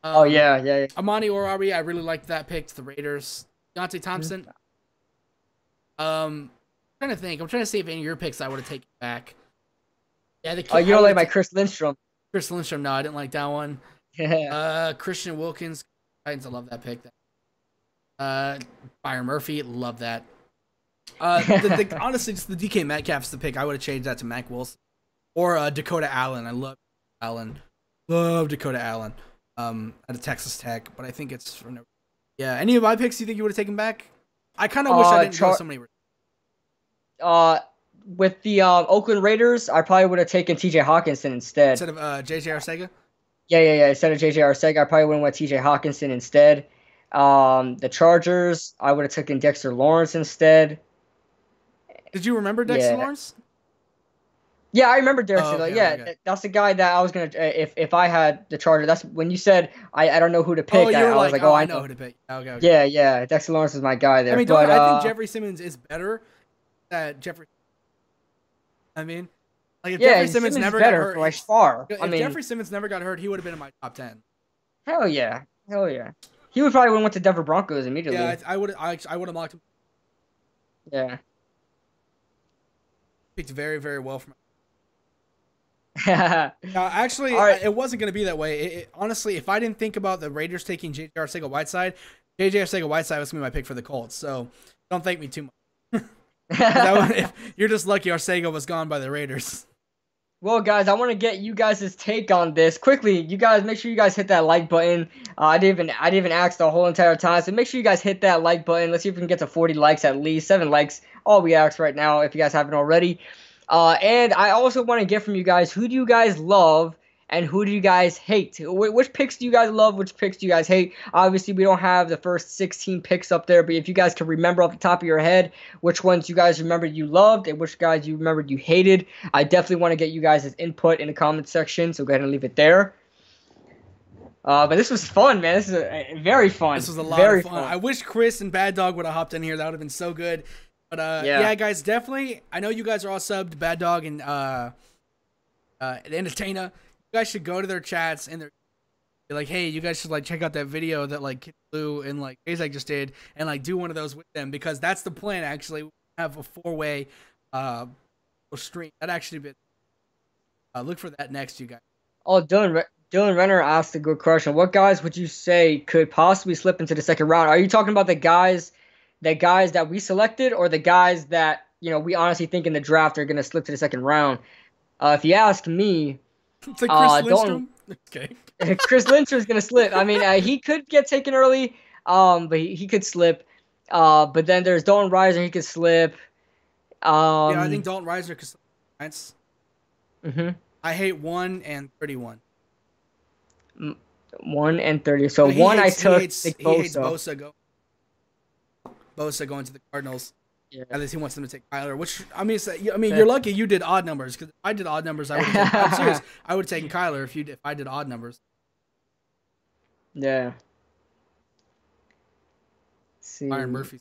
Amani Orabi, I really liked that pick to the Raiders. Deontay Thompson. I'm trying to think. I'm trying to see if any of your picks I would have taken back. Yeah, you don't like my Chris Lindstrom. Chris Lindstrom, no, I didn't like that one. Christian Wilkins, Titans, I love that pick. Byron Murphy, love that. Honestly, just the DK Metcalf's the pick. I would have changed that to Mac Wilson or Dakota Allen. I love Allen. Love Dakota Allen. Out of Texas Tech, but I think it's for no. Yeah, any of my picks you think you would have taken back? I kind of wish I didn't go so many. With the Oakland Raiders, I probably would have taken T.J. Hawkinson instead. Instead of J.J. Arcega? Yeah. Instead of J.J. Arcega, I probably would have went T.J. Hawkinson instead. The Chargers, I would have taken Dexter Lawrence instead. Did you remember Dexter Lawrence? Yeah, I remember Dexter. Okay. That's the guy that I was gonna. If I had the Chargers, that's when you said I don't know who to pick. I was like, I know who to pick. Okay. Yeah. Dexter Lawrence is my guy there. I mean, I think Jeffrey Simmons is better. If Jeffrey Simmons never got hurt, Jeffrey Simmons never got hurt, he would have been in my top 10. Hell yeah. He would probably went to Denver Broncos immediately. Yeah, I would have locked him. Yeah. Picked very, very well from. Actually, it wasn't going to be that way. Honestly, if I didn't think about the Raiders taking J.J. Arcega-Whiteside was going to be my pick for the Colts. So don't thank me too much. If you're just lucky Arcega was gone by the Raiders. Well, guys, I want to get you guys' take on this quickly. You guys, make sure you guys hit that like button. I didn't even ask the whole entire time, so make sure you guys hit that like button. Let's see if we can get to 40 likes at least. 7 likes, all we ask right now, if you guys haven't already. And I also want to get from you guys, who do you guys love and who do you guys hate? Which picks do you guys love? Which picks do you guys hate? Obviously, we don't have the first 16 picks up there, but if you guys can remember off the top of your head which ones you guys remembered you loved and which guys you remembered you hated, I definitely want to get you guys' input in the comment section, so go ahead and leave it there. But this was fun, man. This is very fun. This was a lot of fun. I wish Chris and Bad Dog would have hopped in here. That would have been so good. But yeah, guys, definitely. I know you guys are all subbed, Bad Dog and Entertainer. You guys should go to their chats and they're like, hey, you guys should like check out that video that like KidBlue and like Jzach just did, and like do one of those with them, because that's the plan. Actually, we have a 4-way stream. That actually been look for that next, you guys. Oh, Dylan Renner asked a good question. What guys would you say could possibly slip into the second round? Are you talking about the guys that we selected, or the guys that we honestly think in the draft are gonna slip to the second round? If you ask me. It's like Chris Lindstrom. Okay. Chris Lindstrom's gonna slip. I mean, he could get taken early, but he could slip. But then there's Dalton Risner. He could slip. Yeah, I think Dalton Risner could slip. Mhm. I hate 1 and 31. 1 and 30. So one I took. He hates Bosa going to the Cardinals. Yeah. At least he wants them to take Kyler, which I mean, you're lucky you did odd numbers, because if I did odd numbers, I would have taken Kyler if I did odd numbers. Yeah. Let's see. Byron Murphy.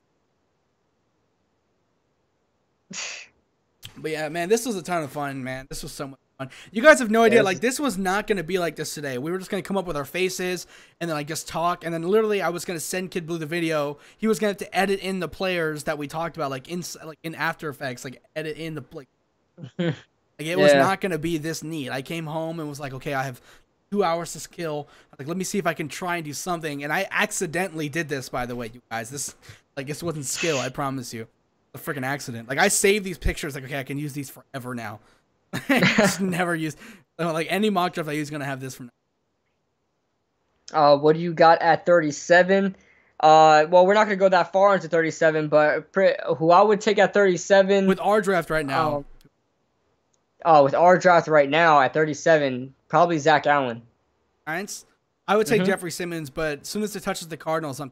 But yeah, man, this was a ton of fun, man. This was so much fun. You guys have no idea. Like, this was not going to be like this today. We were just going to come up with our faces and then like just talk. And then literally I was going to send KidBlue the video. He was going to have to edit in the players that we talked about, like in After Effects, like edit in the like it was not going to be this neat. I came home and was like, okay, I have 2 hours to kill. Like, let me see if I can try and do something. And I accidentally did this, by the way, you guys. This wasn't skill, I promise you. A freaking accident. Like, I saved these pictures. Like, okay, I can use these forever now. Just never used. Like, any mock draft I use is gonna have this from now. What do you got at 37? Well, we're not gonna go that far into 37, but who I would take at 37 with our draft right now. With our draft right now at 37, probably Zach Allen. Giants. I would take Jeffrey Simmons, but as soon as it touches the Cardinals, I'm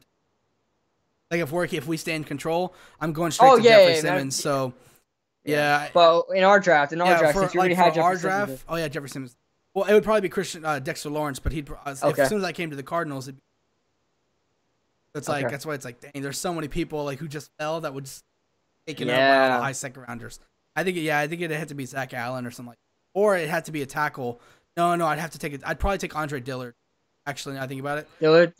like, if we stay in control, I'm going straight to Jeffrey Simmons. So. Yeah, but in our draft, since you already had Jeffrey Simmons. Oh yeah, Jeffrey Simmons. Well, it would probably be Christian Dexter Lawrence, but he'd as soon as I came to the Cardinals, it's like that's why it's like, dang, there's so many people like who just fell that would just take it up by the high second rounders. I think it had to be Zach Allen or something like that. Or it had to be a tackle. No, I'd have to take it. I'd probably take Andre Dillard. Actually, now I think about it. Dillard.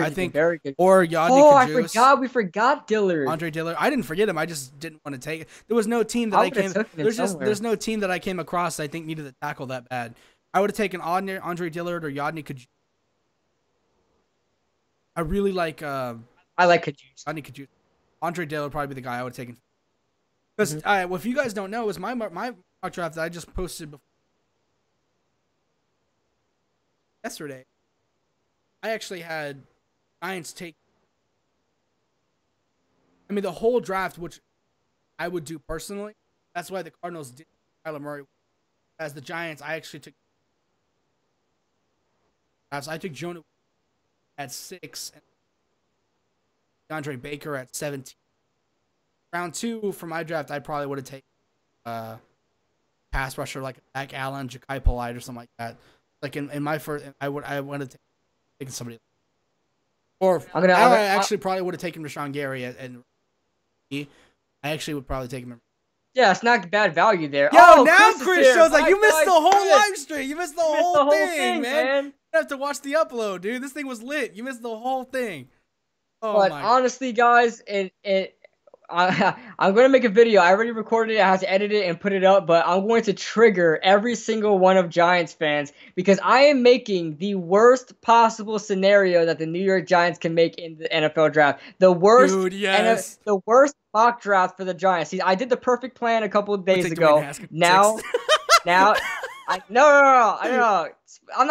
I think very good. Or Yodny Kajus. We forgot Dillard. Andre Dillard. I didn't forget him. I just didn't want to take it. There was no team that I came. There's no team that I came across that I think needed a tackle that bad. I would have taken Andre Dillard or Yodny Kajus. I really like. I like Kajus. Yodny Kajus. Andre Dillard would probably be the guy I would have taken. Because well, if you guys don't know, it was my mock draft that I just posted before yesterday. I actually had Giants take. I mean, the whole draft, which I would do personally. That's why the Cardinals did Kyler Murray. As the Giants, I actually took. I took Jonah at 6 and DeAndre Baker at 17. Round 2 for my draft, I probably would have taken pass rusher like Zach Allen, Ja'Kai Polite, or something like that. Like in my first, I would have taken somebody. Or I actually probably would have taken Rashawn Gary and I actually would probably take him. Yeah, it's not bad value there. Yo, now Chris shows like you missed the whole live stream. You missed the whole thing, man. You have to watch the upload, dude. This thing was lit. You missed the whole thing. Oh, but honestly, guys, I'm going to make a video. I already recorded it. I have to edit it and put it up, but I'm going to trigger every single one of Giants fans because I am making the worst possible scenario that the New York Giants can make in the NFL draft. The worst, dude, yes. The worst mock draft for the Giants. See, I did the perfect plan a couple of days ago. Now, no, I'm not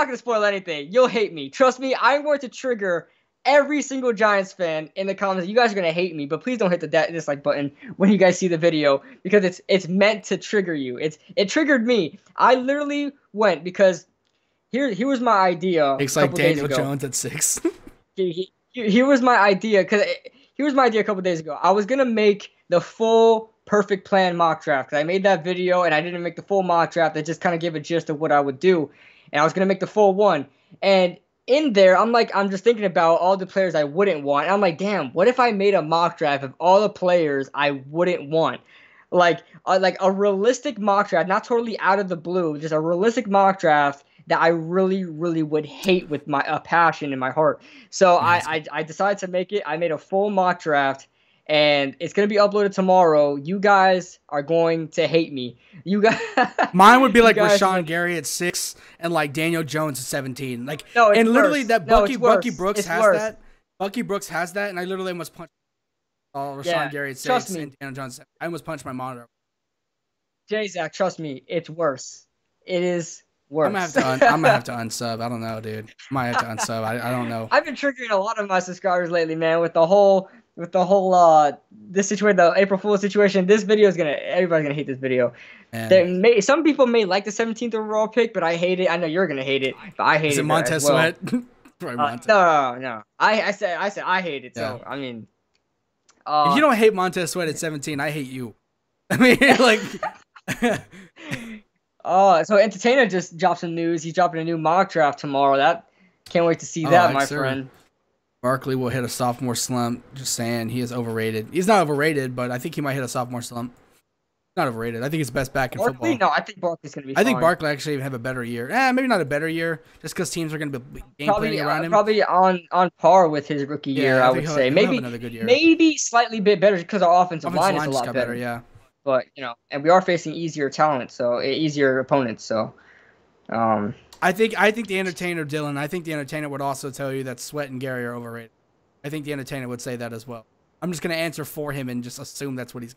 going to spoil anything. You'll hate me. Trust me, I'm going to trigger every single Giants fan in the comments. You guys are gonna hate me, but please don't hit the dislike button when you guys see the video because it's meant to trigger you. It triggered me. I literally went because here was my idea. It's like Daniel Jones at 6. Here was my idea a couple days ago. I was gonna make the full perfect plan mock draft because I made that video and I didn't make the full mock draft. I just kind of gave a gist of what I would do, and I was gonna make the full one. And in there, I'm just thinking about all the players I wouldn't want. And I'm like, damn, what if I made a mock draft of all the players I wouldn't want? Like a realistic mock draft, not totally out of the blue, just a realistic mock draft that I really, really would hate with my passion in my heart. So I decided to make it. I made a full mock draft, and it's going to be uploaded tomorrow. You guys are going to hate me. You guys. Mine would be like Rashawn Gary at 6 and like Daniel Jones at 17. Like, no, and literally worse. That Bucky Brooks has that. Bucky Brooks has that, and I literally almost punched Rashawn Gary at 6 and Daniel Jones. I almost punched my monitor. Jzach, trust me, it's worse. It is worse. I'm gonna have to unsub. I don't know, dude. I might have to unsub. I don't know. I've been triggering a lot of my subscribers lately, man, with the whole this situation, the April Fool's situation. This video is everybody's gonna hate this video. Some people may like the 17th overall pick, but I hate it. I know you're gonna hate it, but I hate it. Is it Montez Sweat? No. I said I hate it. Yeah. So I mean, if you don't hate Montez Sweat at 17, I hate you. I mean, like. So Entertainer just dropped some news. He's dropping a new mock draft tomorrow. Can't wait to see that, my friend. Barkley will hit a sophomore slump. Just saying, he is overrated. He's not overrated, but I think he might hit a sophomore slump. Not overrated. I think he's best back in football. No, I think Barkley's gonna be fine. I think Barkley actually even have a better year. Maybe not a better year, just because teams are gonna be game planning around him. Probably on par with his rookie year, I would say. Maybe another good year. Maybe slightly bit better because our offensive line is a lot better. Yeah. But and we are facing easier talent, so easier opponents. So, I think the Entertainer, Dylan. I think the Entertainer would also tell you that Sweat and Gary are overrated. I think the Entertainer would say that as well. I'm just gonna answer for him and just assume that's what he's.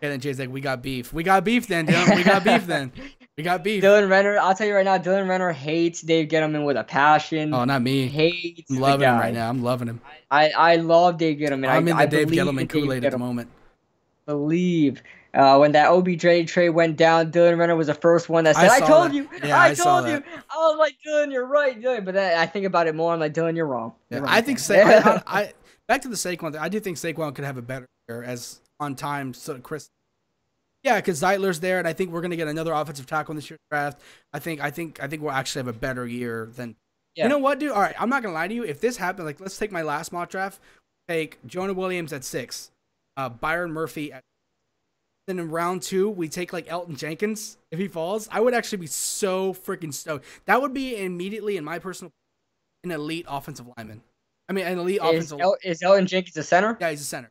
And then Jay's like, we got beef. We got beef then, Dylan. We got beef then. We got beef. Dylan Renner, I'll tell you right now, Dylan Renner hates Dave Gettleman with a passion. Oh, not me. I'm loving him right now. I'm loving him. I love Dave Gettleman. I'm in the Dave Gettleman Kool-Aid at the moment. When that OBJ trade went down, Dylan Renner was the first one that said, I told you. Yeah, I told you. I was like, Dylan, you're right. Dylan. But then I think about it more. I'm like, Dylan, you're wrong. Yeah, I think I back to the Saquon thing. I do think Saquon could have a better year as on time. So Chris, yeah, because Zeitler's there, and I think we're gonna get another offensive tackle in this year's draft. I think we'll actually have a better year than. Yeah. You know what, dude? All right, I'm not gonna lie to you. If this happened, like, let's take my last mock draft. Take Jonah Williams at 6, Byron Murphy at. Then in round 2, we take like Elton Jenkins if he falls. I would actually be so freaking stoked. That would be immediately, in my personal, an elite offensive lineman. I mean, an elite offensive. Is Elton Jenkins a center? Yeah, he's a center.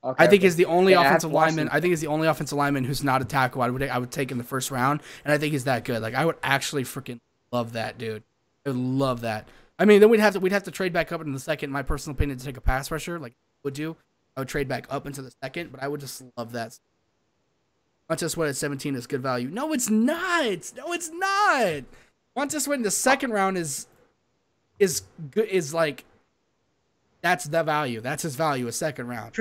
Okay, I think he's the only offensive lineman. I think he's the only offensive lineman who's not a tackle. I would take in the first round, and I think he's that good. Like, I would actually freaking love that, dude. I would love that. I mean, then we'd have to trade back up in the second. In my personal opinion, to take a pass rusher, like would do. I would trade back up into the second, but I would just love that. Montez Sweat at 17 is good value. No, it's not. No, it's not. Montez Sweat in the second round is good. Is like that's the value. That's his value. A second round.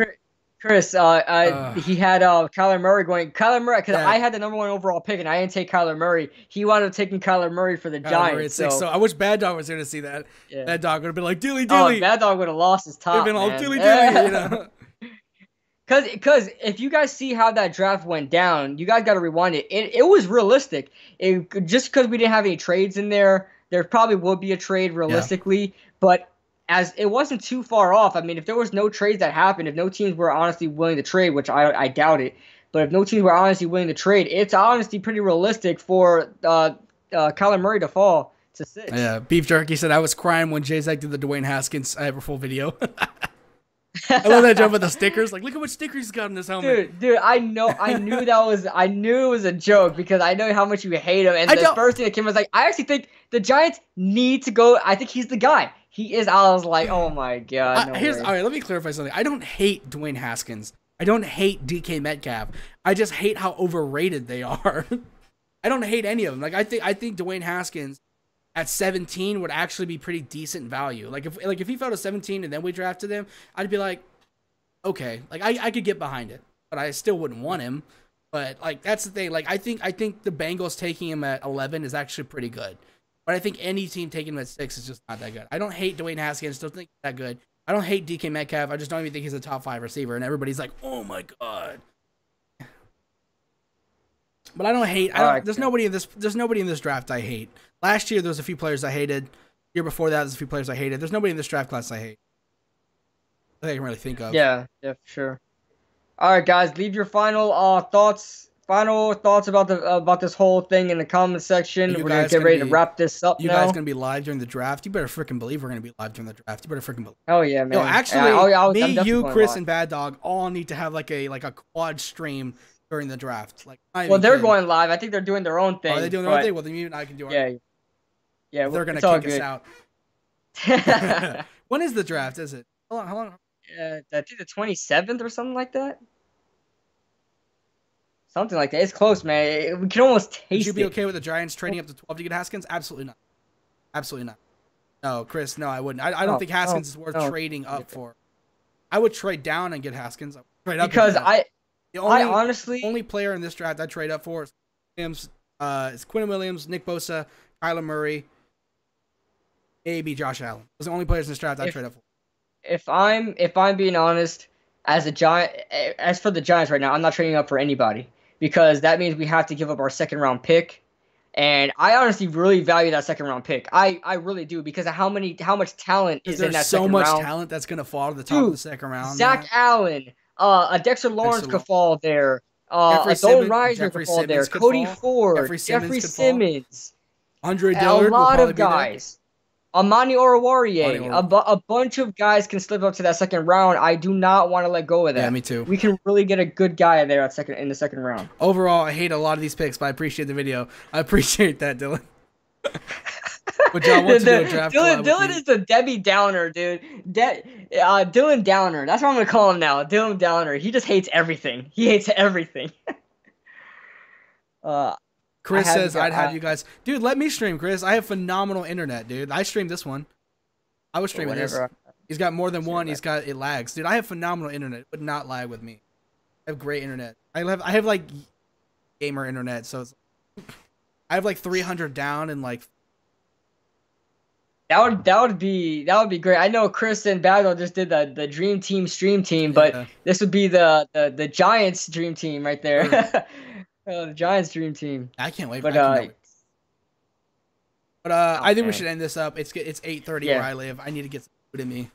Chris, he had Kyler Murray going. Kyler Murray, because I had the #1 overall pick, and I didn't take Kyler Murray. He wounded up taking Kyler Murray for the Giants. So I wish Bad Dog was here to see that. Yeah. Bad Dog would have been like, dilly. Oh, Bad Dog would have lost his top. Been all dilly, you know. Because if you guys see how that draft went down, you guys got to rewind it. It was realistic. Just because we didn't have any trades in there probably would be a trade realistically. But as it wasn't too far off. I mean, if there was no trades that happened, if no teams were honestly willing to trade, which I doubt it, but if no teams were honestly willing to trade, it's honestly pretty realistic for Kyler Murray to fall to 6. Yeah, Beef Jerky said, I was crying when Jzach did the Dwayne Haskins April Fool video. I love that joke with the stickers. Like, look at what stickers he's got in this helmet. Dude, I knew it was a joke because I know how much you hate him. And the first thing that came was like, I actually think the Giants need to go. I think he's the guy. He is. I was like, oh my god. All right, let me clarify something. I don't hate Dwayne Haskins. I don't hate DK Metcalf. I just hate how overrated they are. I don't hate any of them. Like, I think Dwayne Haskins at 17 would actually be pretty decent value. Like if he fell to 17 and then we drafted him, I'd be like, okay, like I could get behind it, but I still wouldn't want him. But like that's the thing. Like I think the Bengals taking him at 11 is actually pretty good. But I think any team taking him at 6 is just not that good. I don't hate Dwayne Haskins. Still think he's that good. I don't hate DK Metcalf. I just don't even think he's a top 5 receiver. And everybody's like, oh my god. But I don't hate. There's nobody in this draft I hate. Last year there was a few players I hated. Year before that there's a few players I hated. There's nobody in this draft class I hate. I can really think of. Yeah, for sure. All right, guys, leave your final thoughts about this whole thing in the comment section. We're gonna get ready to wrap this up. You guys gonna be live during the draft? You better freaking believe we're gonna be live during the draft. You better freaking believe. Oh yeah, man. Yo, actually, me, you, Chris, and Bad Dog all need to have like a quad stream during the draft. Like, well, they're going live. I think they're doing their own thing. Are they doing their own thing? Well, then you and I can do our own. Yeah. They're gonna kick us out. When is the draft? Is it? How long? I think the 27th or something like that. Something like that. It's close, man. We can almost taste it. Would you be okay with the Giants trading up to 12 to get Haskins? Absolutely not. Absolutely not. No, Chris, no, I wouldn't. I don't think Haskins is worth trading up for. I would trade down and get Haskins. Trade up because the only player in this draft I trade up for is Quinn Williams, Nick Bosa, Kyler Murray, maybe Josh Allen. Those are the only players in this draft I trade up for. If I'm being honest, as for the Giants right now, I'm not trading up for anybody because that means we have to give up our second round pick. And I honestly really value that second round pick. I really do because of how much talent is in that second round. There's so much talent that's gonna fall to the top of the second round. Zach Allen, a Dexter Lawrence could fall there. A Dolan Risner could fall there. Cody Ford, Jeffrey Simmons, Andre Dillard, a lot of guys. Amani Oruwariye, a bunch of guys can slip up to that second round. I do not want to let go of that. Yeah, me too. We can really get a good guy there in the second round. Overall, I hate a lot of these picks, but I appreciate the video. I appreciate that, Dylan. But John wants to do a draft. Dylan is the Debbie Downer, dude. Dylan Downer. That's what I'm gonna call him now. Dylan Downer. He just hates everything. He hates everything. Chris says I'd have you guys. Dude, let me stream, Chris. I have phenomenal internet, dude. I streamed this one. I was streaming this. He's got more than one. It lags. Dude, I have phenomenal internet. It would not lag with me. I have great internet. I have like gamer internet, so it's, I have like 300 down and like that would be great. I know Chris and Bagel just did the Dream Team stream team, but this would be the Giants Dream Team right there. The Giants Dream Team. I can't wait. I think we should end this up. It's 8:30 where I live. I need to get some food in me.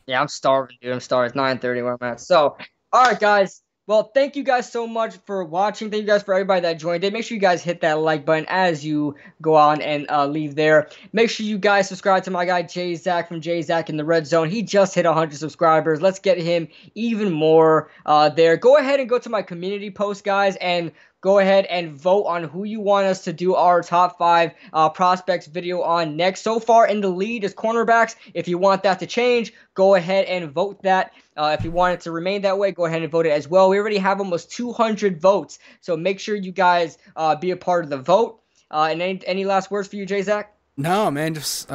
Yeah, I'm starving, dude. I'm starving. It's 9:30 where I'm at. So, all right, guys. Well, thank you guys so much for watching. Thank you guys for everybody that joined in. Make sure you guys hit that like button as you go on and leave there. Make sure you guys subscribe to my guy Jzach from Jzach in the Red Zone. He just hit 100 subscribers. Let's get him even more there. Go ahead and go to my community post, guys, and go ahead and vote on who you want us to do our top 5 prospects video on next. So far in the lead is cornerbacks. If you want that to change, go ahead and vote that. If you want it to remain that way, go ahead and vote it as well. We already have almost 200 votes, so make sure you guys be a part of the vote. And any last words for you, Jzach? No, man, just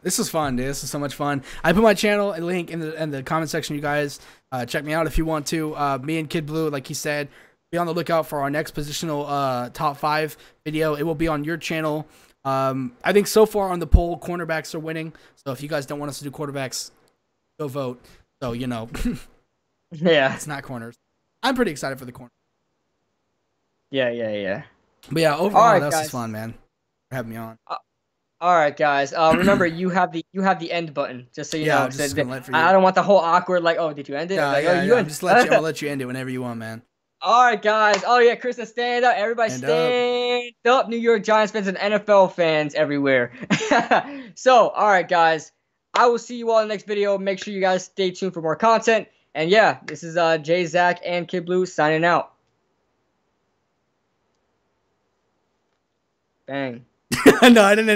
this is fun, dude. This is so much fun. I put my channel link in the comment section. You guys check me out if you want to. Me and KidBlue, like he said, be on the lookout for our next positional top 5 video. It will be on your channel. I think so far on the poll, cornerbacks are winning. So if you guys don't want us to do quarterbacks, go vote. So, you know, yeah, it's not corners. I'm pretty excited for the corner. Yeah. But yeah, overall, that was fun, man. For having me on. All right, guys. Remember, you have the end button, just so you know. I don't want the whole awkward like, oh, did you end it? I'll let you end it whenever you want, man. All right, guys. Oh yeah, Chris, stand up. Everybody stand up. New York Giants fans and NFL fans everywhere. So, all right, guys. I will see you all in the next video. Make sure you guys stay tuned for more content. And yeah, this is Jzach and KidBlue signing out. Bang. No, I didn't.